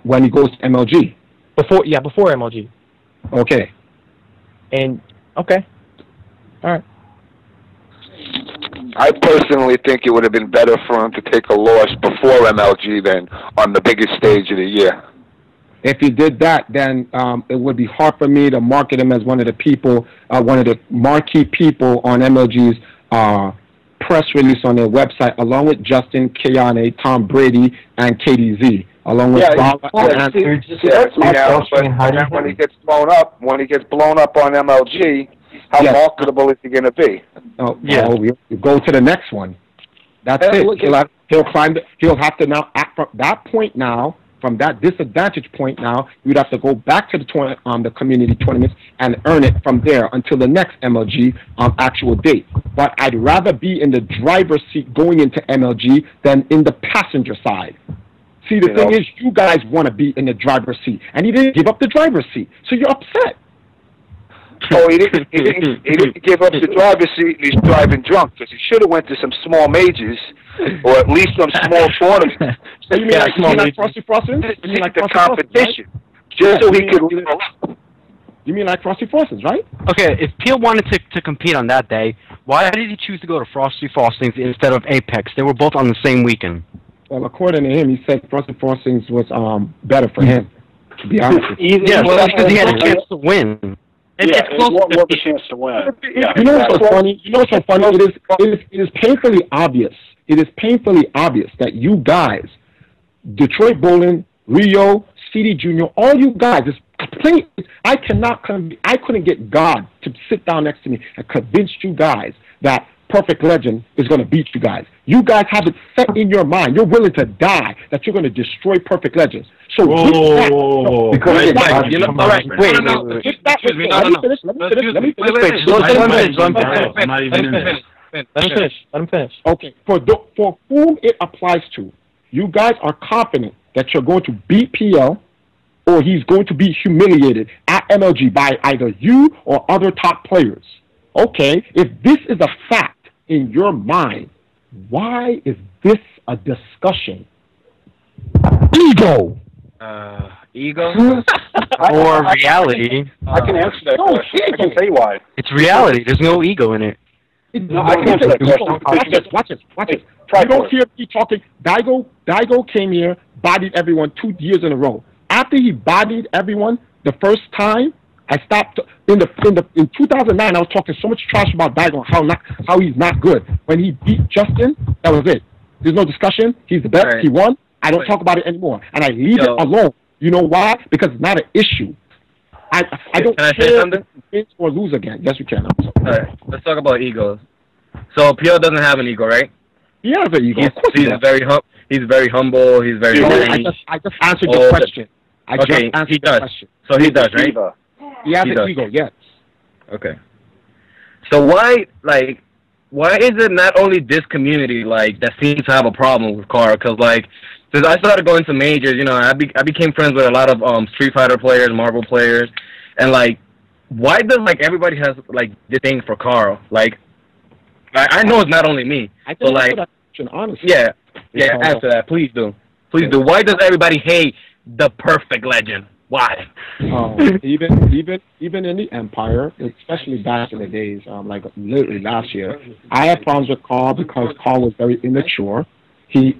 when he goes to MLG. Before MLG. Okay. And okay. All right. I personally think it would have been better for him to take a loss before MLG than on the biggest stage of the year. If he did that, then it would be hard for me to market him as one of the people, one of the marquee people on MLG's press release on their website, along with Justin Kayane, Tom Brady, and KDZ, along with Bob. That's now, but when he gets blown up on MLG, how marketable is he going to be? Oh, yeah. Well, we go to the next one. That's it. He'll have to now, from that point now, from that disadvantage point now, you'd have to go back to the community tournaments and earn it from there until the next MLG actual date. But I'd rather be in the driver's seat going into MLG than in the passenger side. See, the thing is, you guys want to be in the driver's seat, and he didn't give up the driver's seat, so you're upset. Oh, he didn't give up the driver's seat. He's driving drunk because he should have went to some small majors or at least some small tournaments. So you mean like Frosty Frostings? You mean like the competition, right? Just so he could. You mean like Frosty Frostings, right? Okay, if Peel wanted to compete on that day, why did he choose to go to Frosty Frostings instead of Apex? They were both on the same weekend. Well, according to him, he said Frosty Frostings was better for him. To be honest with you. Yeah, well, because he had a chance to win. It's close more of a chance to win. You know what's so funny? It is painfully obvious. It is painfully obvious that you guys, Detroit Bowling, Rio, CD Junior, all you guys, I couldn't get God to sit down next to me and convince you guys that Perfect Legend is going to beat you guys. You guys have it set in your mind. You're willing to die that you're going to destroy Perfect Legends. So whoa. Let him finish. Okay, for whom it applies to, you guys are confident that you're going to beat PL or he's going to be humiliated at MLG by either you or other top players. Okay, if this is a fact in your mind, why is this a discussion? Ego. Ego? Or reality. I can answer that question. I can tell you why. It's reality. There's no ego in it. I can answer that question. Watch it. You don't hear me talking. Daigo came here, bodied everyone 2 years in a row. After he bodied everyone the first time, I stopped in 2009. I was talking so much trash about Daigo, how he's not good. When he beat Justin, that was it. There's no discussion. He's the best. Right. He won. I don't talk about it anymore, and I leave it alone. You know why? Because it's not an issue. I don't care if you win or lose again. Yes, you can. All right, let's talk about egos. So Pio doesn't have an ego, right? He has an ego. He's very humble. He's very. I just answered your question. He does. So he does, right? He has an ego. Yes. Okay. So why is it not only this community that seems to have a problem with Carl? Because since I started going to majors, I became friends with a lot of Street Fighter players, Marvel players, and why does everybody has this thing for Carl? I know it's not only me. I think that's that question, honestly. Yeah. Answer that, please do. Why does everybody hate the Perfect Legend? Why? Even in the Empire, especially back in the days, literally last year, I had problems with Carl because Carl was very immature.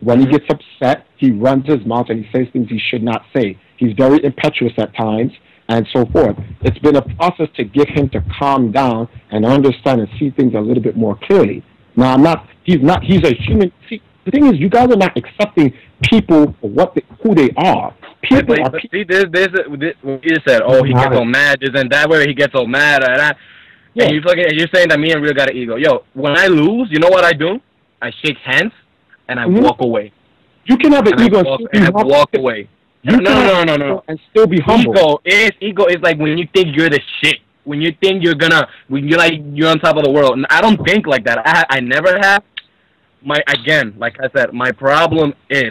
When he gets upset, he runs his mouth and he says things he should not say. He's very impetuous at times, and so forth. It's been a process to get him to calm down and understand and see things a little bit more clearly. Now, he's a human. See, the thing is, you guys are not accepting people for who they are. People are people. See, this what you said, oh, he gets all mad, this and that, where he gets all mad, and yeah. And you're saying that me and Rio got an ego. Yo, when I lose, you know what I do? I shake hands, and I walk away. You can have an ego and walk away. No. And still be humble. Ego is like when you think you're the shit. When you think you're on top of the world. And I don't think like that. I never have. Like I said, my problem is